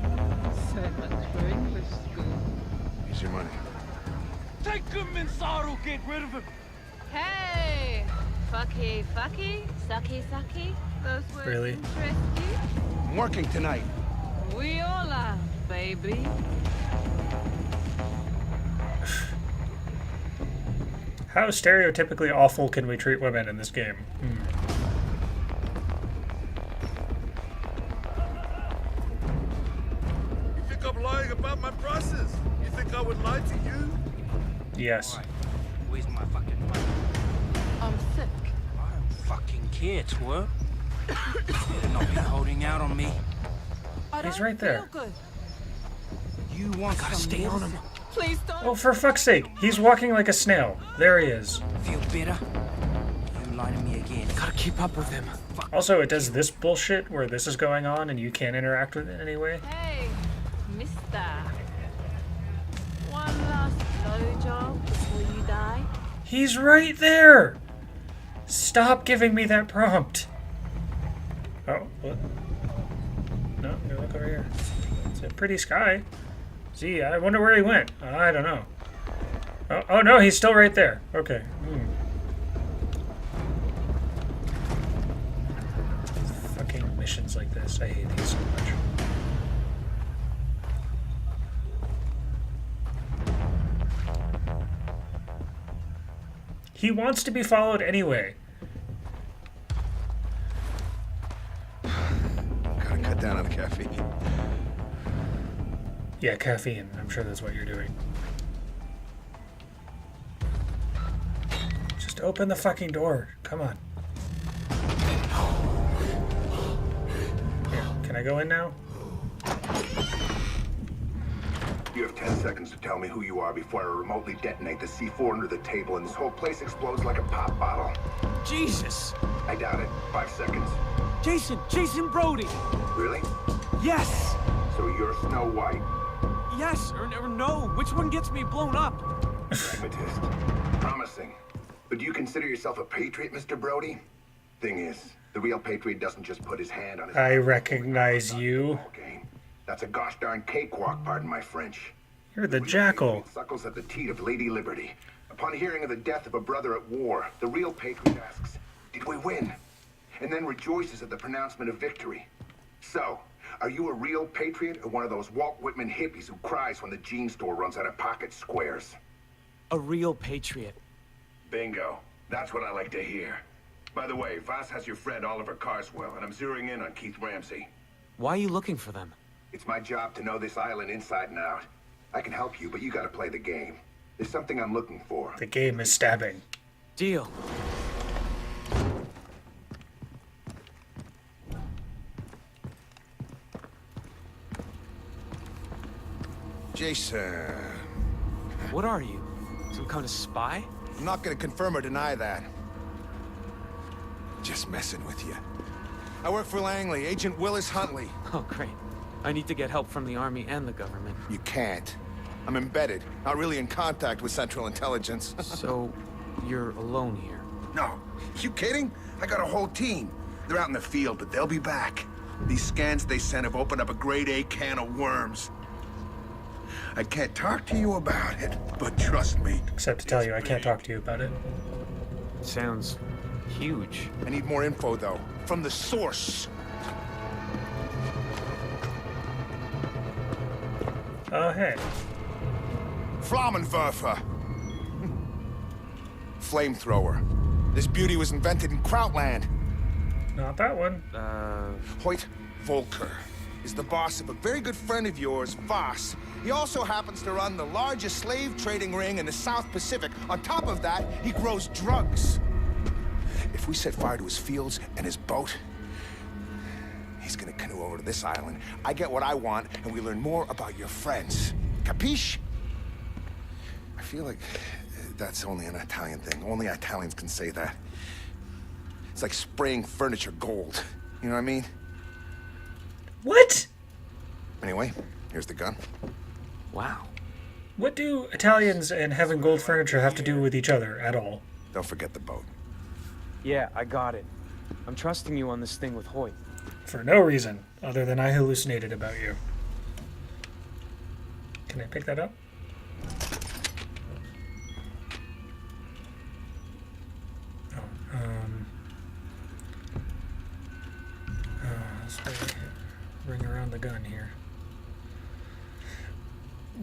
So much for English school. Here's your money. Take him inside or get rid of him. Hey! Fucky, sucky, sucky. Those words Really? interest you? I'm working tonight. We all are, baby. How stereotypically awful can we treat women in this game? You think I'm lying about my prices? You think I would lie to you? Yes. Where's my fucking money? I'm sick. I don't fucking care, twerp. Better not be holding out on me. I He's don't right there. feel good. You want Gotta some stay on him. medicine? Please don't. Oh, for fuck's sake. He's walking like a snail. There he is. Feel better? You lie to me again. Gotta keep up with him. Also, it does this bullshit where this is going on and you can't interact with it in any way. Hey, mister. One last blowjob before you die. He's right there! Stop giving me that prompt. Oh, what? No, you look over here. That's a pretty sky. Gee, I wonder where he went. I don't know. Oh no, he's still right there. Okay. Fucking missions like this. I hate these so much. He wants to be followed anyway. Gotta cut down on the caffeine. Yeah, caffeine. I'm sure that's what you're doing. Just open the fucking door. Come on. Here, can I go in now? You have 10 seconds to tell me who you are before I remotely detonate the C4 under the table and this whole place explodes like a pop bottle. Jesus! I doubt it. 5 seconds. Jason Brody! Really? Yes! So you're Snow White. Yes, or no. Which one gets me blown up? Pragmatist. Promising. But do you consider yourself a patriot, Mr. Brody? Thing is, the real patriot doesn't just put his hand on his... I recognize you. Game. That's a gosh darn cakewalk, pardon my French. You're the jackal. Suckles at the teat of Lady Liberty. Upon hearing of the death of a brother at war, the real patriot asks, did we win? And then rejoices at the pronouncement of victory. So, are you a real patriot or one of those Walt Whitman hippies who cries when the jean store runs out of pocket squares? A real patriot. Bingo. That's what I like to hear. By the way, Voss has your friend Oliver Carswell, and I'm zeroing in on Keith Ramsey. Why are you looking for them? It's my job to know this island inside and out. I can help you, but you gotta play the game. There's something I'm looking for. The game is stabbing. Deal. Jason. What are you? Some kind of spy? I'm not gonna confirm or deny that. Just messing with you. I work for Langley, Agent Willis Huntley. Oh, great. I need to get help from the Army and the government. You can't. I'm embedded, not really in contact with Central Intelligence. So, you're alone here? No. You kidding? I got a whole team. They're out in the field, but they'll be back. These scans they sent have opened up a grade A can of worms. I can't talk to you about it, but trust me. Except to tell you I can't talk to you about it. Sounds huge. I need more info, though. From the source. Oh, hey. Flammenwerfer. Flamethrower. This beauty was invented in Krautland. Not that one. Hoyt Volker is the boss of a very good friend of yours, Voss. He also happens to run the largest slave trading ring in the South Pacific. On top of that, he grows drugs. If we set fire to his fields and his boat, he's gonna canoe over to this island. I get what I want, and we learn more about your friends. Capiche? I feel like that's only an Italian thing. Only Italians can say that. It's like spraying furniture gold. You know what I mean? What? Anyway, here's the gun. Wow. What do Italians and having gold furniture have to do with each other at all? Don't forget the boat. Yeah, I got it. I'm trusting you on this thing with Hoyt. For no reason, other than I hallucinated about you. Can I pick that up? Let's bring around the gun here.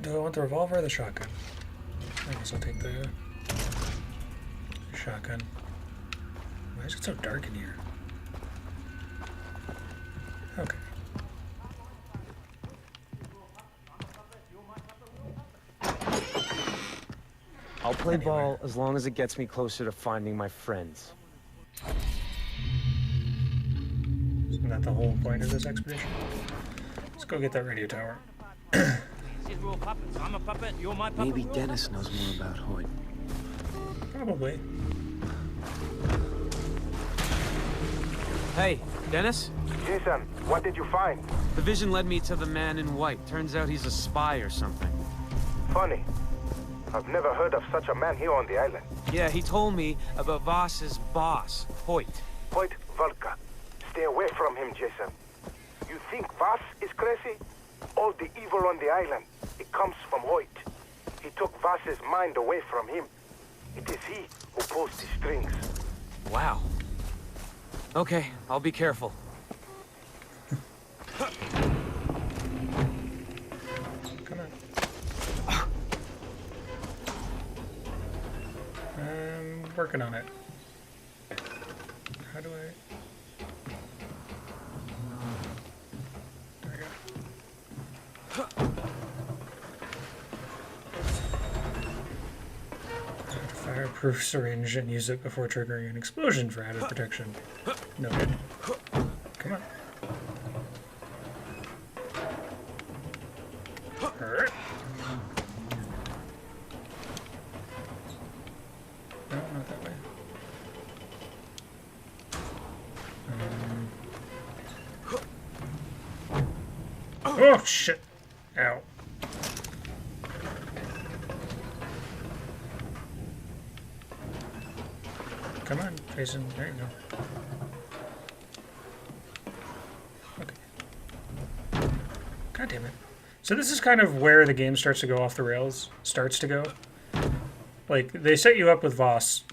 Do I want the revolver or the shotgun? I guess I'll take the shotgun. Why is it so dark in here? Okay. I'll play ball as long as it gets me closer to finding my friends. Isn't that the whole point of this expedition? Let's go get that radio tower. Maybe Dennis knows more about Hoyt. Probably. Hey, Dennis? Jason, what did you find? The vision led me to the man in white. Turns out he's a spy or something. Funny. I've never heard of such a man here on the island. Yeah, he told me about Voss's boss, Hoyt. Hoyt Volker. Stay away from him, Jason. You think Voss is crazy? All the evil on the island, it comes from Hoyt. He took Voss's mind away from him. It is he who pulls the strings. Wow. Okay, I'll be careful. Come on. I'm working on it. How do I... There we go. Fireproof syringe and use it before triggering an explosion for added protection. Noted. Come on. Alright. No, not that way. Oh, shit. Ow. Come on, Jason. There you go. Okay. God damn it. So this is kind of where the game starts to go off the rails. Like, they set you up with Voss,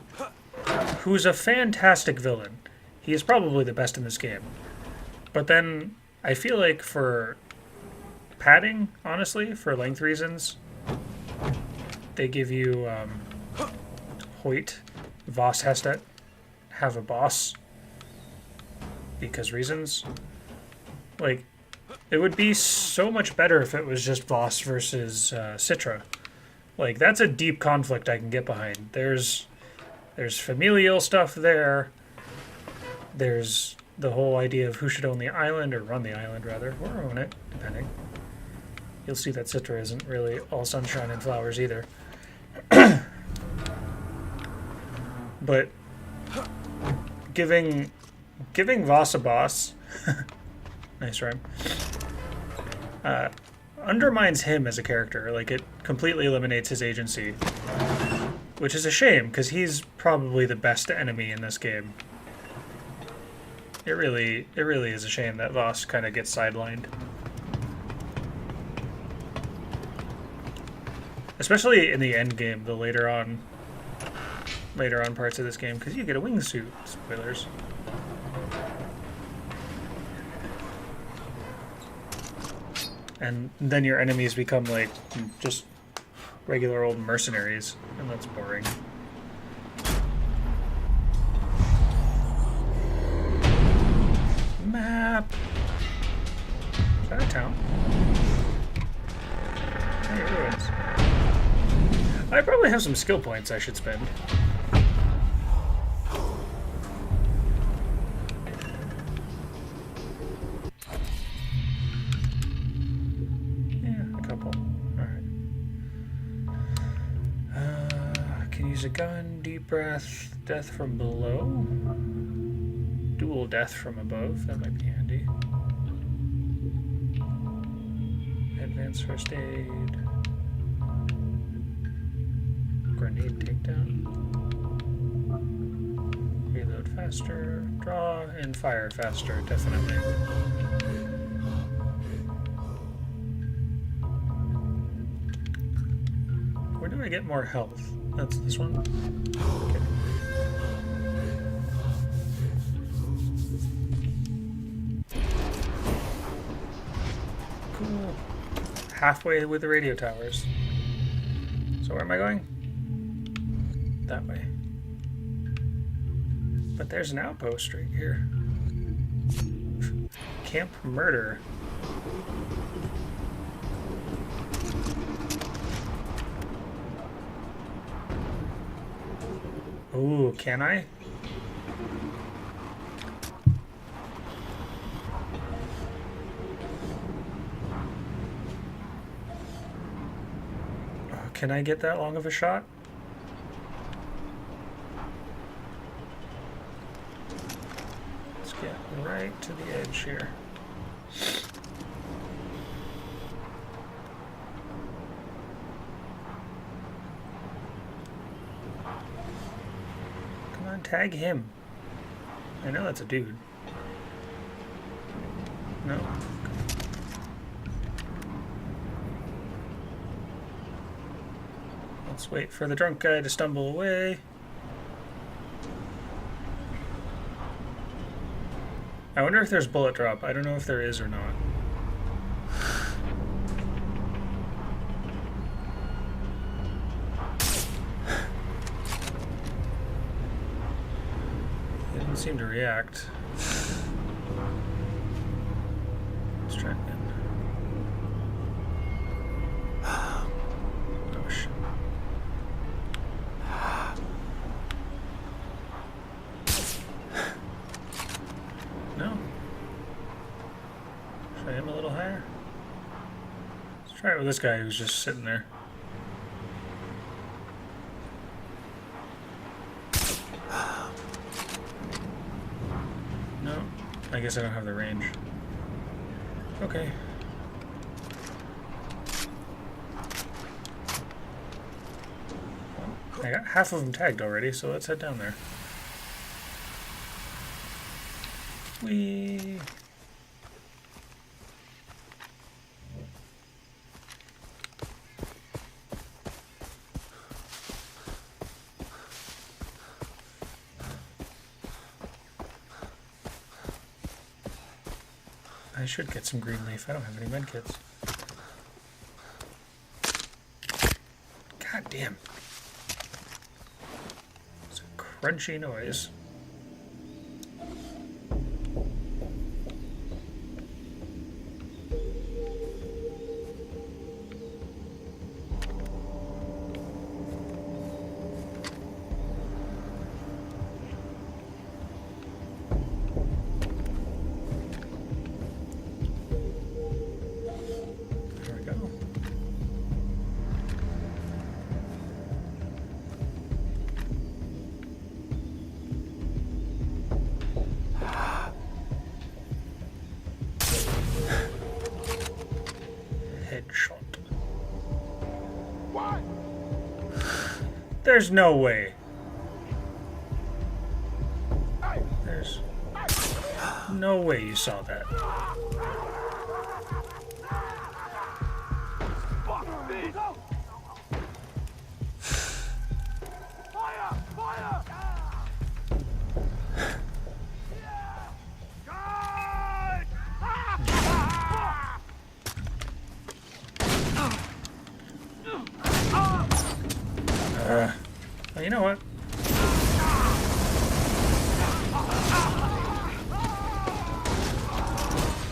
who's a fantastic villain. He is probably the best in this game. But then, I feel like for padding, honestly, for length reasons, they give you Hoyt. Voss has to have a boss because reasons. Like, it would be so much better if it was just Voss versus Citra. Like, that's a deep conflict I can get behind. There's familial stuff there. There's the whole idea of who should own the island, or run the island, rather. Or own it, depending. You'll see that Citra isn't really all sunshine and flowers either. But giving Voss a boss, nice rhyme, undermines him as a character. Like, it completely eliminates his agency, which is a shame because he's probably the best enemy in this game. It really is a shame that Voss kind of gets sidelined, especially in the end game, the later on parts of this game, because you get a wingsuit. Spoilers. And then your enemies become like just regular old mercenaries, and that's boring. Map. Is that a town? Hey, ruins. I probably have some skill points I should spend. Use a gun, deep breath, death from below, dual death from above, that might be handy. Advanced first aid, grenade takedown, reload faster, draw, and fire faster, definitely. Where do I get more health? That's this one. Okay. Cool. Halfway with the radio towers. So where am I going? That way. But there's an outpost right here. Camp Murder. Ooh, can I? Can I get that long of a shot? Let's get right to the edge here. Tag him. I know that's a dude. No. Let's wait for the drunk guy to stumble away. I wonder if there's bullet drop. I don't know if there is or not. He didn't seem to react. Let's try again. Oh, shit. No. Try him a little higher. Let's try it with this guy who's just sitting there. No, I guess I don't have the range. Okay. Well, I got half of them tagged already, so let's head down there. Whee! I should get some green leaf. I don't have any medkits. God damn. It's a crunchy noise. There's no way. There's no way you saw that. Well, you know what?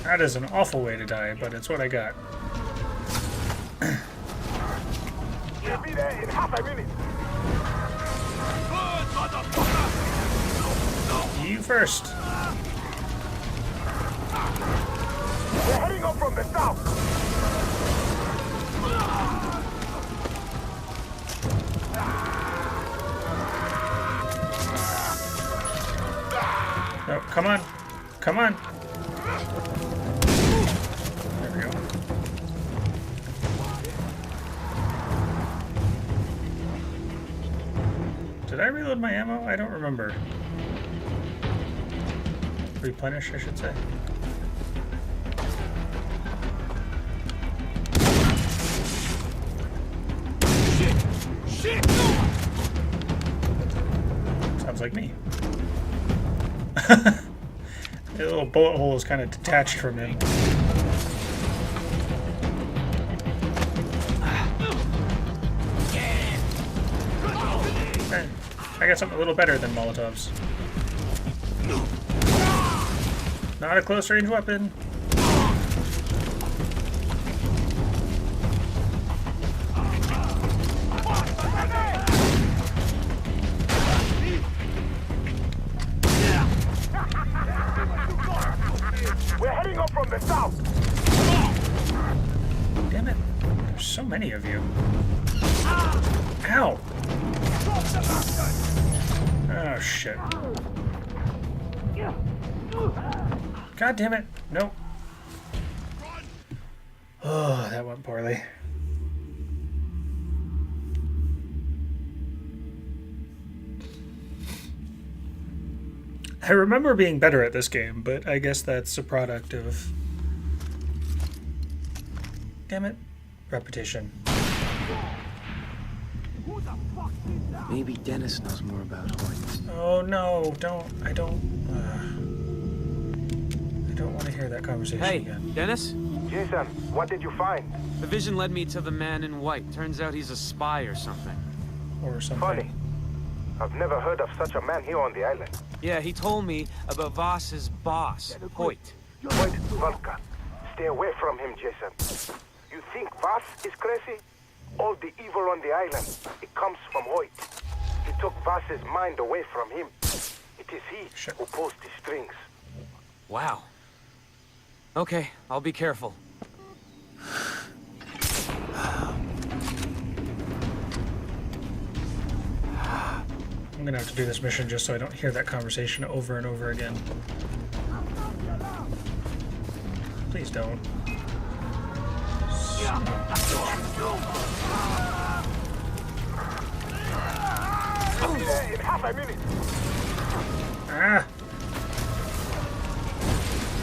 That is an awful way to die, but it's what I got. We'll be there in half a minute. You first. We're heading up from the south. Oh, come on. Come on. There we go. Did I reload my ammo? I don't remember. Replenish, I should say. Shit! Sounds like me. The little bullet hole is kind of detached from him. Okay. I got something a little better than Molotovs. Not a close range weapon. We're heading up from the south. Damn it. There's so many of you. Ow. Oh, shit. God damn it. Nope. Oh, that went poorly. I remember being better at this game, but I guess that's a product of... Damn it. Repetition. Maybe Dennis knows more about Hoyt. Oh no, I don't want to hear that conversation Hey, again. Dennis? Jason, what did you find? The vision led me to the man in white. Turns out he's a spy or something. Or something. Funny. I've never heard of such a man here on the island. Yeah, he told me about Voss's boss, Hoyt. Hoyt Volker. Stay away from him, Jason. You think Voss is crazy? All the evil on the island, it comes from Hoyt. He took Voss's mind away from him. It is he who pulls the strings. Wow. Okay, I'll be careful. I'm gonna have to do this mission just so I don't hear that conversation over and over again. Please don't. In half a minute. Ah!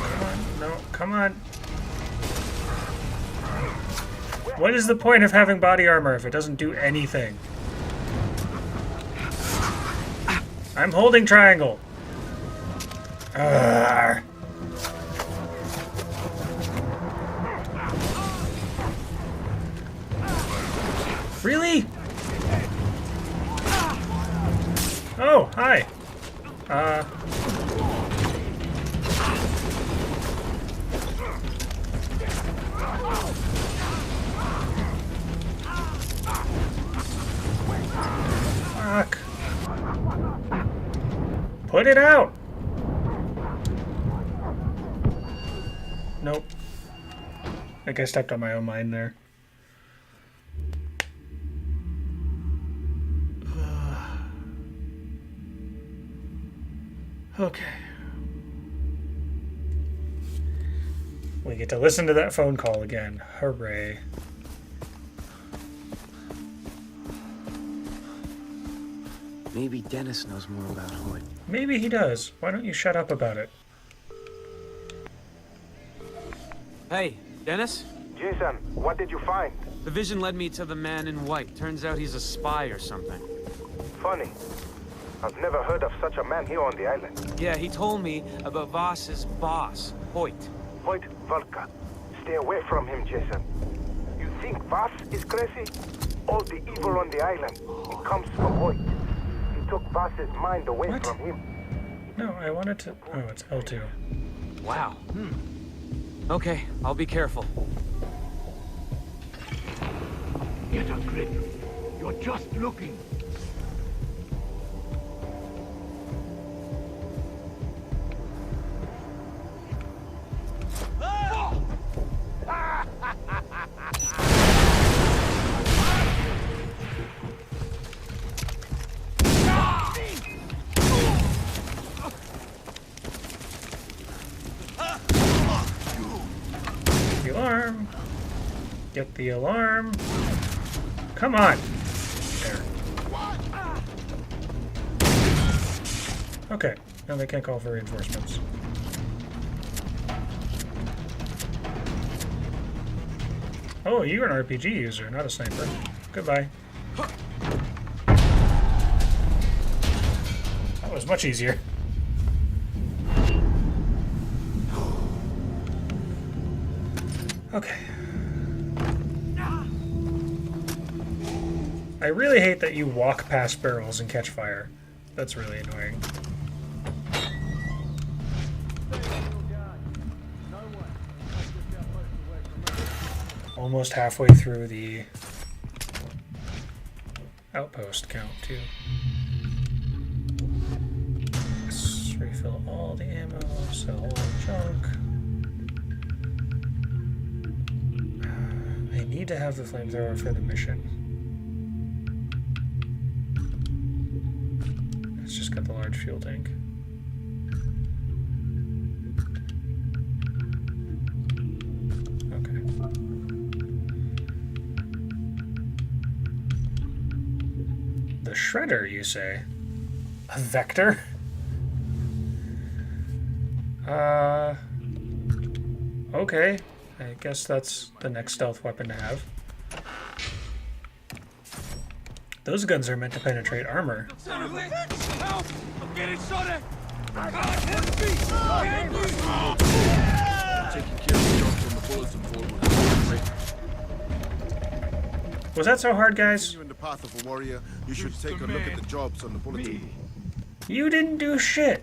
Come on, no, come on. What is the point of having body armor if it doesn't do anything? I'm holding triangle. Arrgh. Really? Oh, hi. Fuck. Put it out. Nope. I think I stepped on my own mine there. Okay. We get to listen to that phone call again. Hooray. Maybe Dennis knows more about Hoyt. Maybe he does. Why don't you shut up about it? Hey, Dennis? Jason, what did you find? The vision led me to the man in white. Turns out he's a spy or something. Funny. I've never heard of such a man here on the island. Yeah, he told me about Voss's boss, Hoyt. Hoyt Volker. Stay away from him, Jason. You think Voss is crazy? All the evil on the island, it comes from Hoyt. He took Voss's mind away from him. No, I wanted to... Oh, it's L2. Wow. Okay, I'll be careful. Get a grip. You're just looking. The alarm. Get the alarm. Come on. There. Okay. Now they can't call for reinforcements. Oh, you're an RPG user, not a sniper. Goodbye. That was much easier. Okay. I really hate that you walk past barrels and catch fire. That's really annoying. Almost halfway through the outpost count, too. Let's refill all the ammo, sell all the junk. I need to have the flamethrower for the mission. It's just got the large fuel tank. Okay. The shredder, you say? A vector? Okay. I guess that's the next stealth weapon to have. Those guns are meant to penetrate armor. Help! I'm getting shot at! Taking care of the jobs on the bulletin board will help great. Was that so hard, guys? You in the path of a warrior, you should take a look at the jobs on the bulletin. You didn't do shit.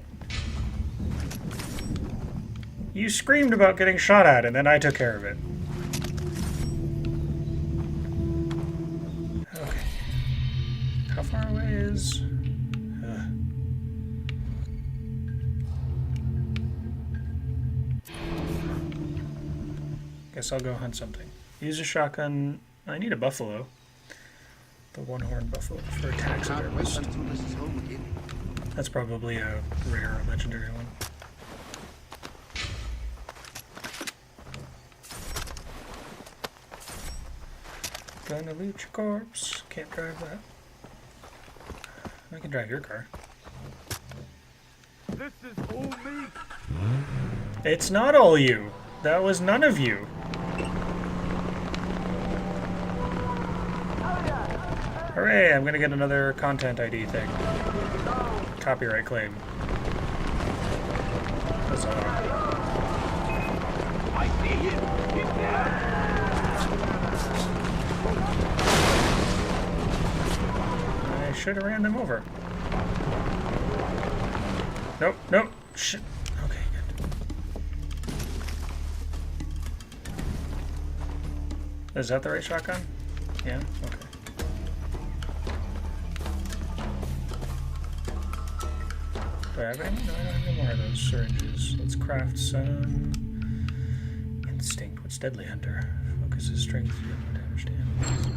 You screamed about getting shot at, and then I took care of it. Okay. How far away is... Guess I'll go hunt something. Use a shotgun. I need a buffalo. The one-horned buffalo for taxidermist. That's probably a rare or legendary one. Gonna loot your corpse. Can't drive that. I can drive your car. This is all me. It's not all you. That was none of you. Hooray, I'm gonna get another content ID thing. Copyright claim. That's all. I see him! He's there! I should have ran them over. Nope, nope. Shit. Okay, good. Is that the right shotgun? Yeah? Okay. Do I have any? No, I don't have any more of those syringes. Let's craft some... Instinct. What's Deadly Hunter? Focuses strength, damage to enemies.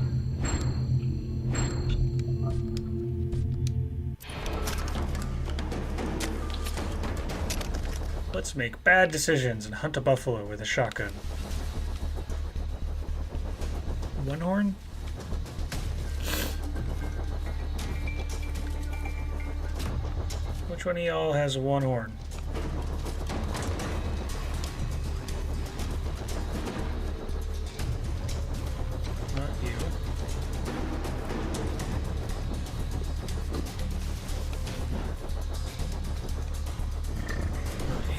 Let's make bad decisions and hunt a buffalo with a shotgun. One horn? Which one of y'all has one horn? Not you.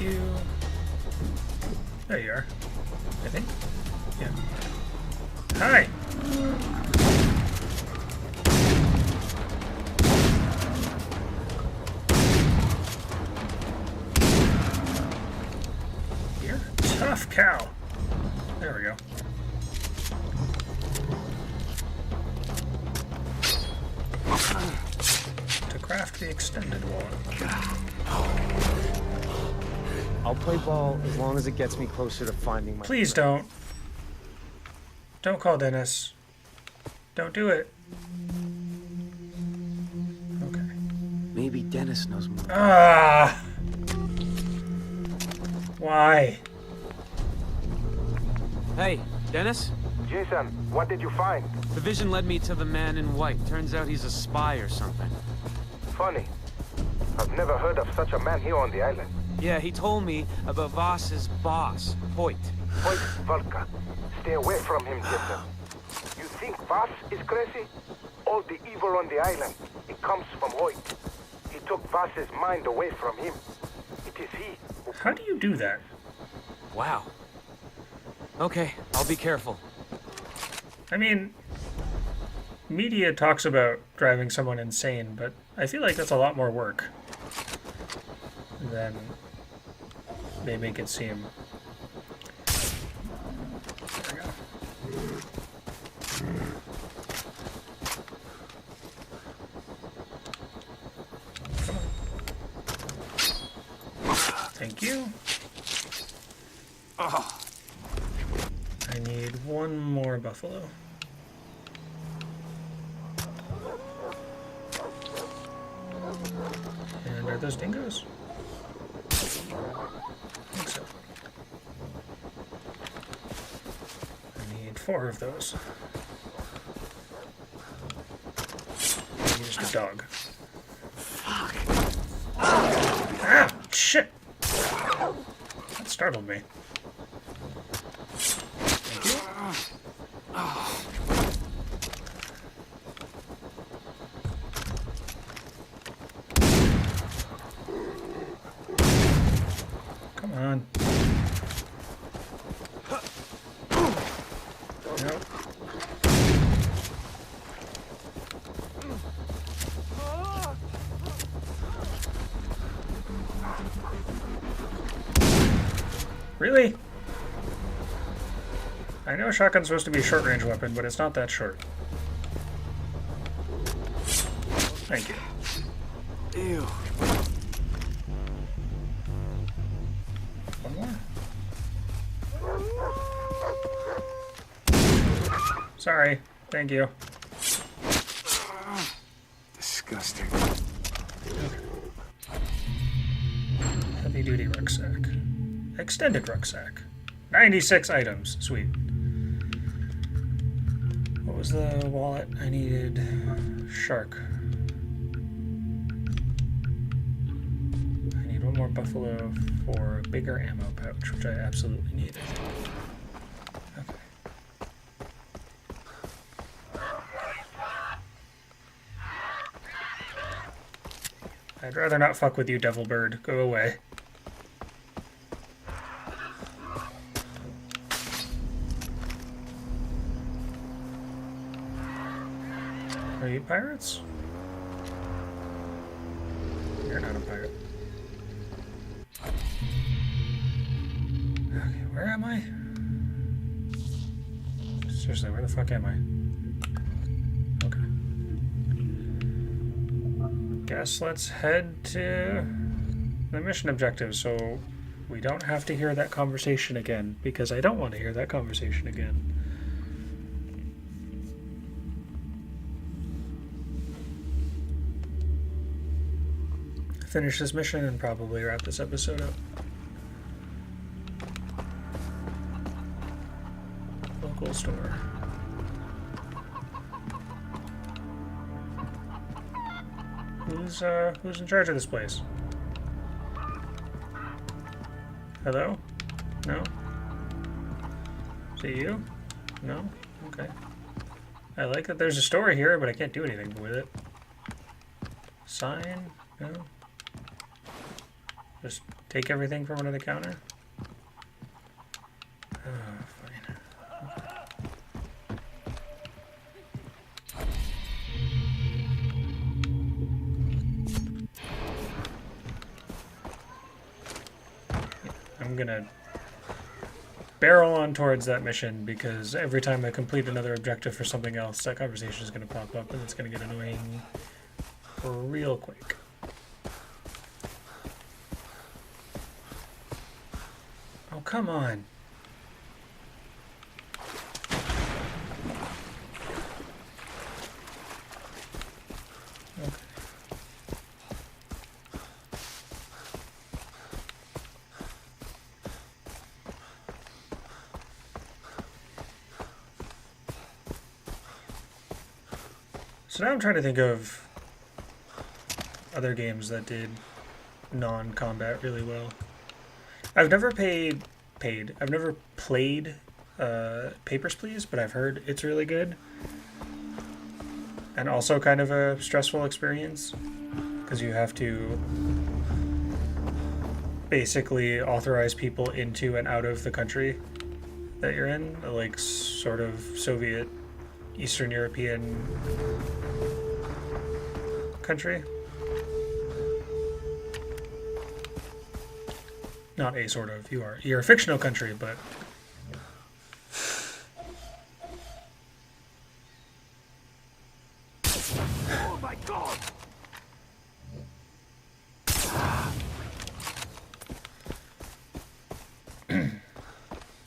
Not you. There you are. I think. Yeah. Hi! You're a tough cow. There we go. To craft the extended one. I'll play ball as long as it gets me closer to finding my... Please don't. Don't call Dennis. Don't do it. Okay. Maybe Dennis knows more. Ah! Why? Hey, Dennis? Jason, what did you find? The vision led me to the man in white. Turns out he's a spy or something. Funny. I've never heard of such a man here on the island. Yeah, he told me about Voss's boss, Hoyt. Hoyt Volker. Stay away from him, Jason. You think Voss is crazy? All the evil on the island, it comes from Hoyt. He took Voss's mind away from him. It is he who... How do you do that? Wow. Okay, I'll be careful. I mean, media talks about driving someone insane, but I feel like that's a lot more work than they make it seem. There we go. Come on. Thank you. Oh. I need one more buffalo. And are those dingoes? I think so. I need 4 of those. I need just a dog. Fuck. Ah! Shit! That startled me. Nope. Really? I know a shotgun's supposed to be a short-range weapon, but it's not that short. Thank you. Ew. One more. Sorry. Thank you. Disgusting. Heavy-duty rucksack. Extended rucksack. 96 items. Sweet. What was the wallet? I needed shark. I need one more buffalo for a bigger ammo pouch, which I absolutely need. Okay. I'd rather not fuck with you, devil bird. Go away. Are you pirates? You're not a pirate. Okay, where am I? Seriously, where the fuck am I? Okay. Guess let's head to the mission objective so we don't have to hear that conversation again, because I don't want to hear that conversation again. Finish this mission and probably wrap this episode up. Local store. Who's in charge of this place? Hello? No? Is it you? No? Okay. I like that there's a store here, but I can't do anything with it. Sign? No? Just take everything from under the counter? Oh, fine. I'm gonna barrel on towards that mission because every time I complete another objective for something else, that conversation is gonna pop up and it's gonna get annoying real quick. Oh, come on. Okay. So now I'm trying to think of other games that did non-combat really well. I've never I've never played Papers, Please, but I've heard it's really good. And also kind of a stressful experience, because you have to basically authorize people into and out of the country that you're in, like sort of Soviet, Eastern European country. Not a sort of. You're a fictional country, but Oh my god!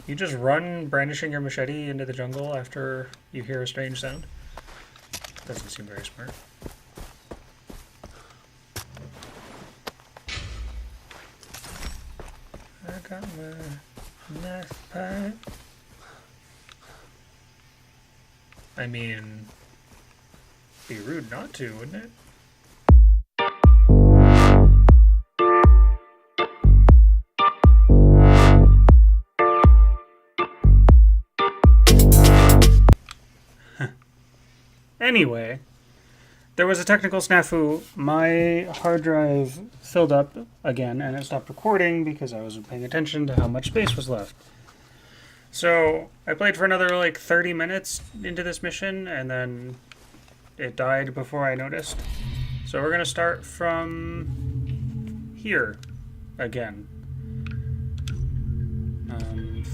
you just run brandishing your machete into the jungle after you hear a strange sound. Doesn't seem very smart. I got my knife pipe. I mean, be rude not to, wouldn't it? Anyway, there was a technical snafu. My hard drive filled up again and it stopped recording because I wasn't paying attention to how much space was left. So I played for another like 30 minutes into this mission, and then it died before I noticed. So we're gonna start from here again.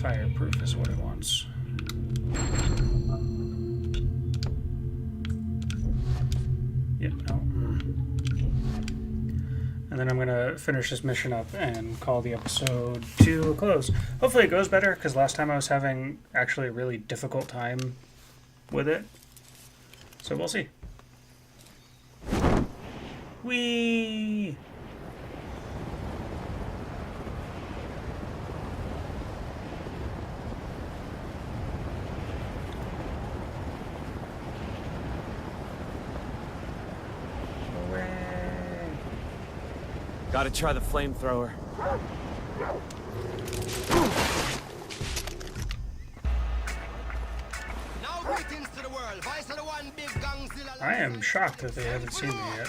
Fireproof is what it wants. Yep, no. And then I'm gonna finish this mission up and call the episode to a close. Hopefully it goes better, because last time I was having actually a really difficult time with it. So we'll see. Whee! Gotta try the flamethrower. I am shocked that they haven't seen me yet.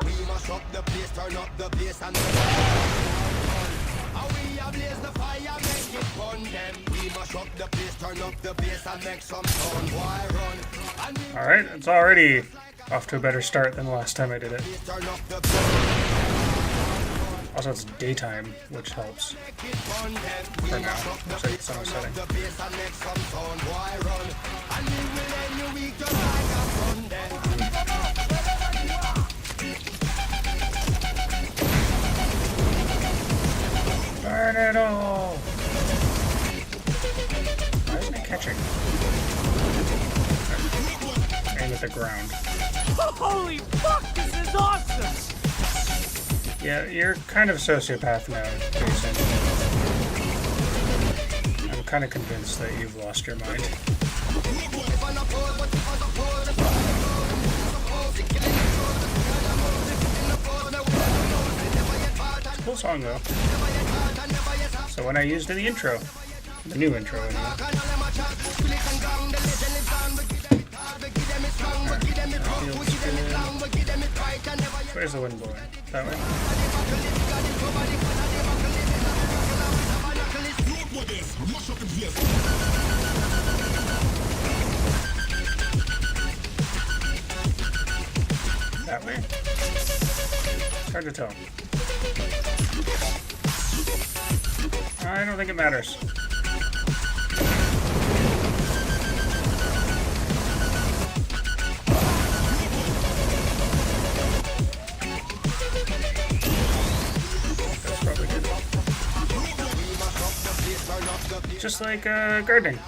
We must up the place, turn up the bass and we ablaze the fire, make it fun them. We must up the place, turn up the bass and make some sound. Why run? Alright, it's already off to a better start than the last time I did it. Also, it's daytime, which helps. For now. Looks like the sun is setting. Burn it all! Why isn't it catching? Aim at the ground. Holy fuck, this is awesome! Yeah, you're kind of a sociopath now, Jason. I'm kind of convinced that you've lost your mind. It's a cool song, though. So when I used in the intro, the new intro, anyway. Where's the wind blowing? That way? That way? It's hard to tell. I don't think it matters. Just like gardening.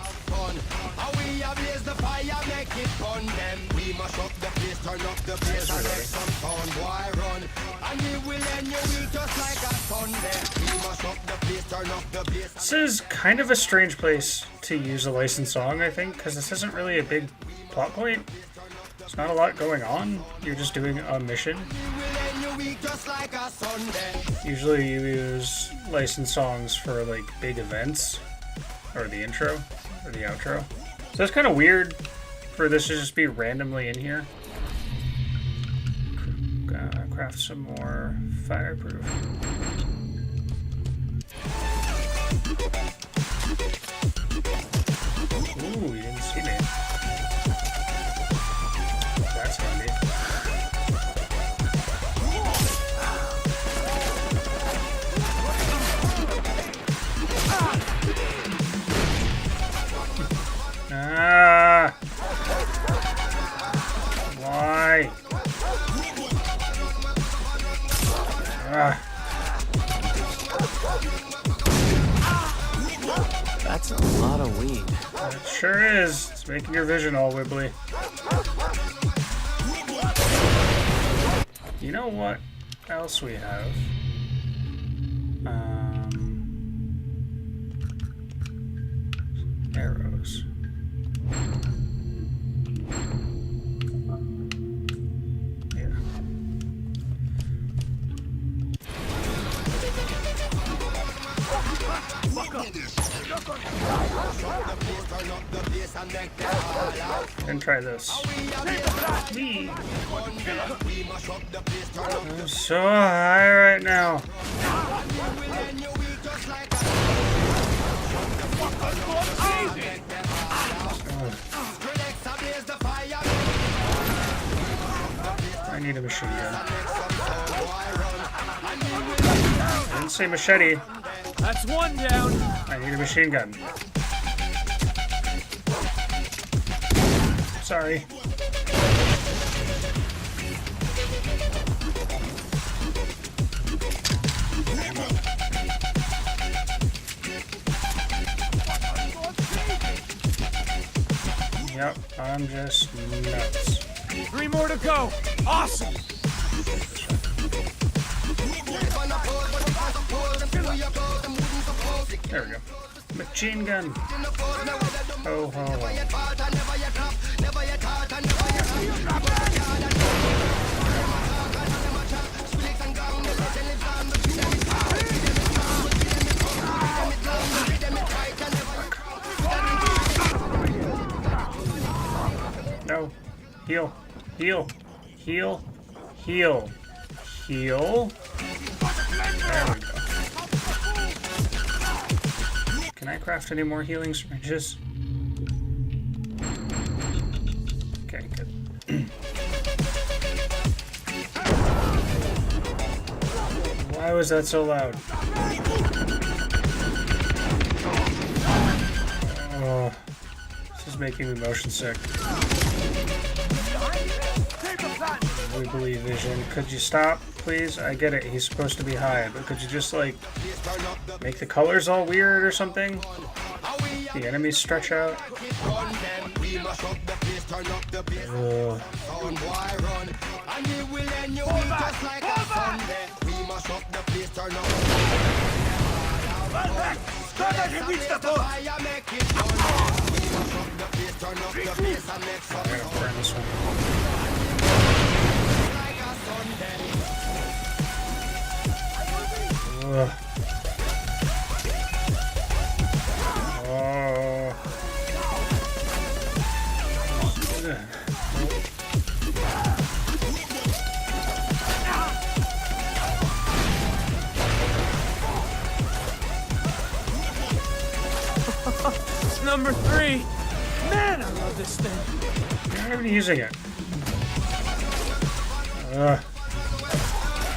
This is kind of a strange place to use a licensed song, I think, because this isn't really a big plot point. There's not a lot going on. You're just doing a mission. Usually you use licensed songs for like big events, or the intro, or the outro. So it's kind of weird for this to just be randomly in here. Craft some more fireproof. Ooh, you didn't see me. That's handy. Ah! Why? Ah. That's a lot of weed. It sure is. It's making your vision all wibbly. You know what else we have? Arrows. Yeah. And try this. Me. I'm so high right now. I need a machine gun. I didn't say machete. That's one down. I need a machine gun. Sorry. Yep, I'm just nuts. 3 more to go. Awesome. There we go. Machine gun. Ho, ho, ho. No. Heal. Heal. Heal. Heal. Heal. There we go. Can I craft any more healing syringes? Okay, good. Why was that so loud? Oh, this is making me motion sick. We believe vision. Could you stop, please? I get it. He's supposed to be high, but could you just, like, make the colors all weird or something? The enemies stretch out. Ugh. I gotta burn this one. Ugh. Oh. It's number 3. Man, I love this thing. I'm not even using it.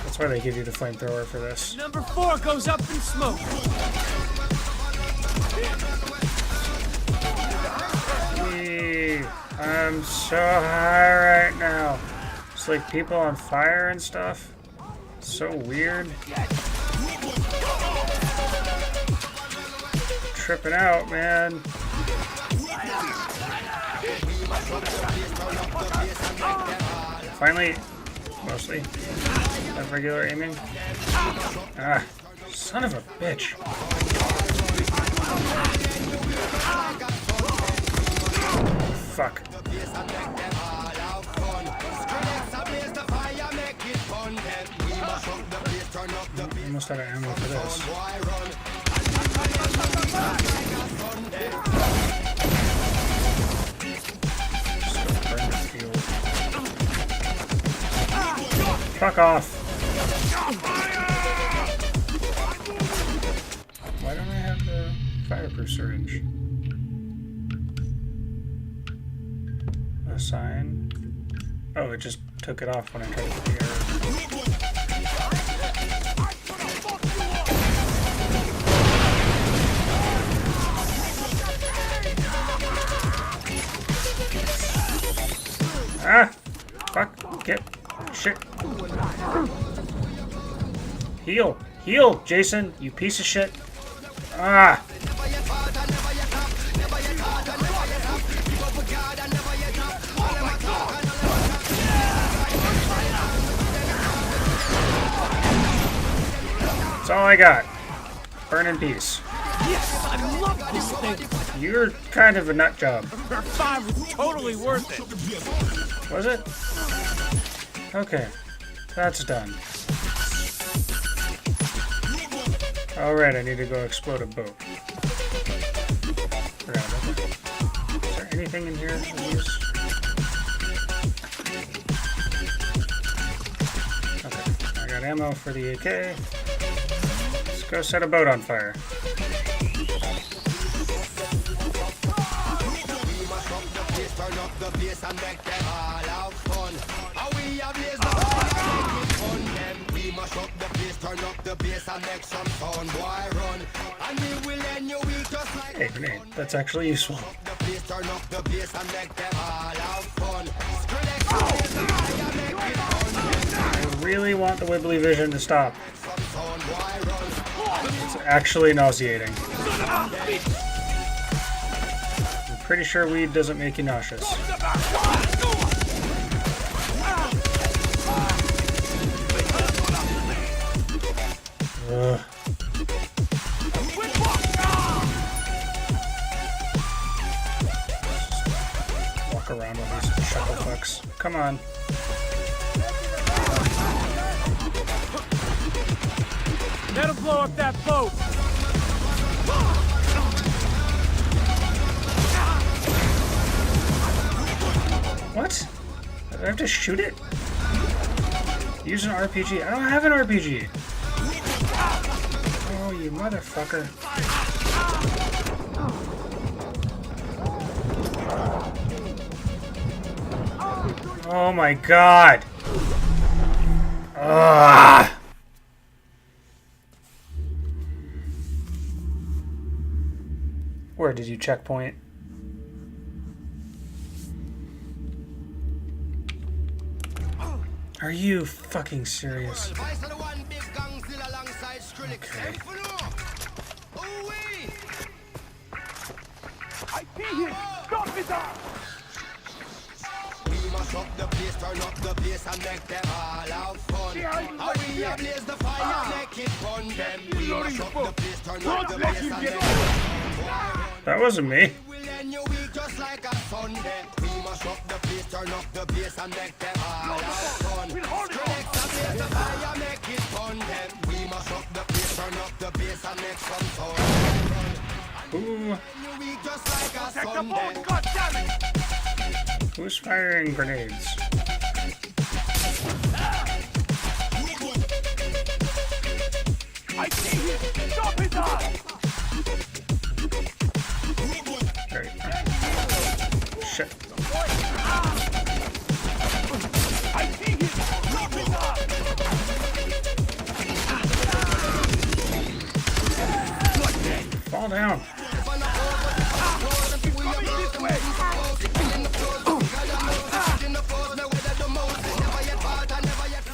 That's why they give you the flamethrower for this. Number 4 goes up in smoke. Eee, I'm so high right now. It's like people on fire and stuff. It's so weird. Tripping out, man. Finally, mostly, have regular aiming. Ah, son of a bitch. Fuck. Almost out of ammo for this. Fuck off. Why don't I have the fireproof syringe? A sign? Oh, it just took it off when I tried to put the arrow. Ah! Fuck! Get shit! Heal! Heal, Jason! You piece of shit! Ah! That's all I got. Burn in peace. Yes, I love this thing. You're kind of a nut job. Number 5 was totally worth it. Was it? Okay, that's done. Alright, I need to go explode a boat. Forgot about that. anything in here? Please? Okay, I got ammo for the AK. Let's go set a boat on fire. Hey, grenade. That's actually useful. I really want the wibbly vision to stop. It's actually nauseating. I'm pretty sure weed doesn't make you nauseous. Ugh. Walk around with these shuckle fucks. Come on. Let him blow up that boat! What? Do I have to shoot it? Use an RPG. I don't have an RPG. Oh, you motherfucker. Oh my god. Ugh. Where did you checkpoint? Are you fucking serious? Okay. Mash up the place, turn up the bass and make them all have fun. How we ablaze the fire, make it fun. Them we mash up the place, turn up the bass and make them That wasn't me. we'll end your week just like a Sunday. We mash up the place, turn up the bass and make them all have fun. Skrillex ablaze the fire, make it fun. Them we mash up the place, turn up the bass and make some fun. Ooh. Your week just like a Sunday. Who's firing grenades? I see him! Stop his eye! Right. Shit. I see him! Stop his eye! Fall down.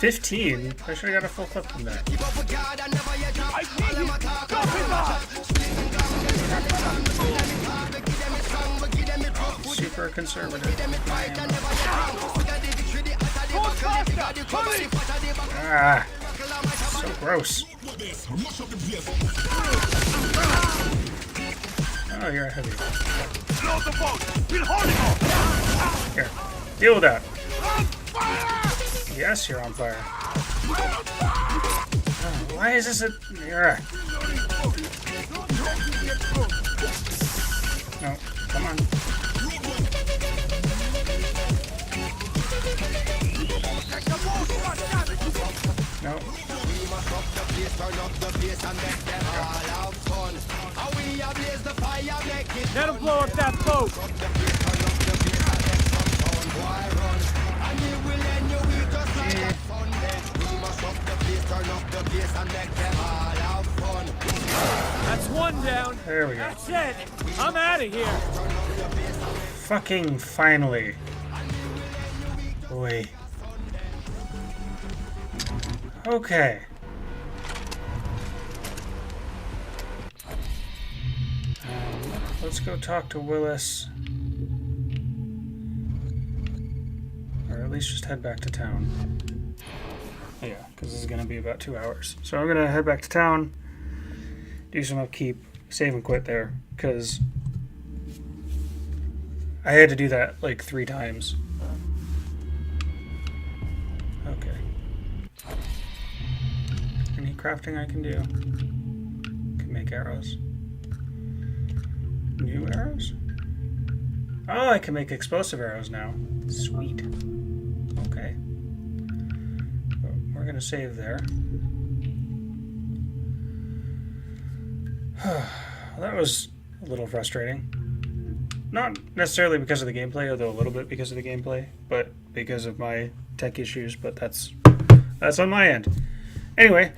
15? I should have got a full clip from that. Super conservative. Ah, so gross. Oh, you're a heavy. Here, deal with that. Yes, you're on fire. Oh, why is this a... Here. No, come on. No. Let him blow up that boat! That's one down. There we go. That's it. I'm out of here. Fucking finally. Boy. Okay. Let's go talk to Willis. Or at least just head back to town. Yeah, because this is going to be about 2 hours. So I'm going to head back to town, do some upkeep, save and quit there, because I had to do that like 3 times. Okay. Any crafting I can do? Can make arrows. New arrows? Oh, Oh, I can make explosive arrows now. Sweet. Okay. We're gonna save there. That was a little frustrating. Not necessarily because of the gameplay, although a little bit because of the gameplay, but because of my tech issues, but that's on my end. Anyway,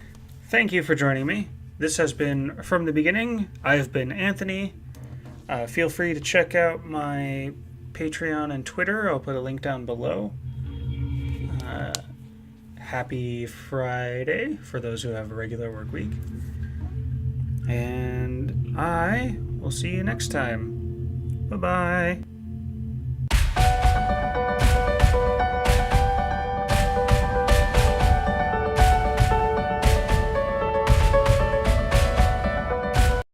thank you for joining me. This has been From the Beginning. I've been Anthony. Feel free to check out my Patreon and Twitter. I'll put a link down below. Happy Friday for those who have a regular work week. And I will see you next time. Bye-bye.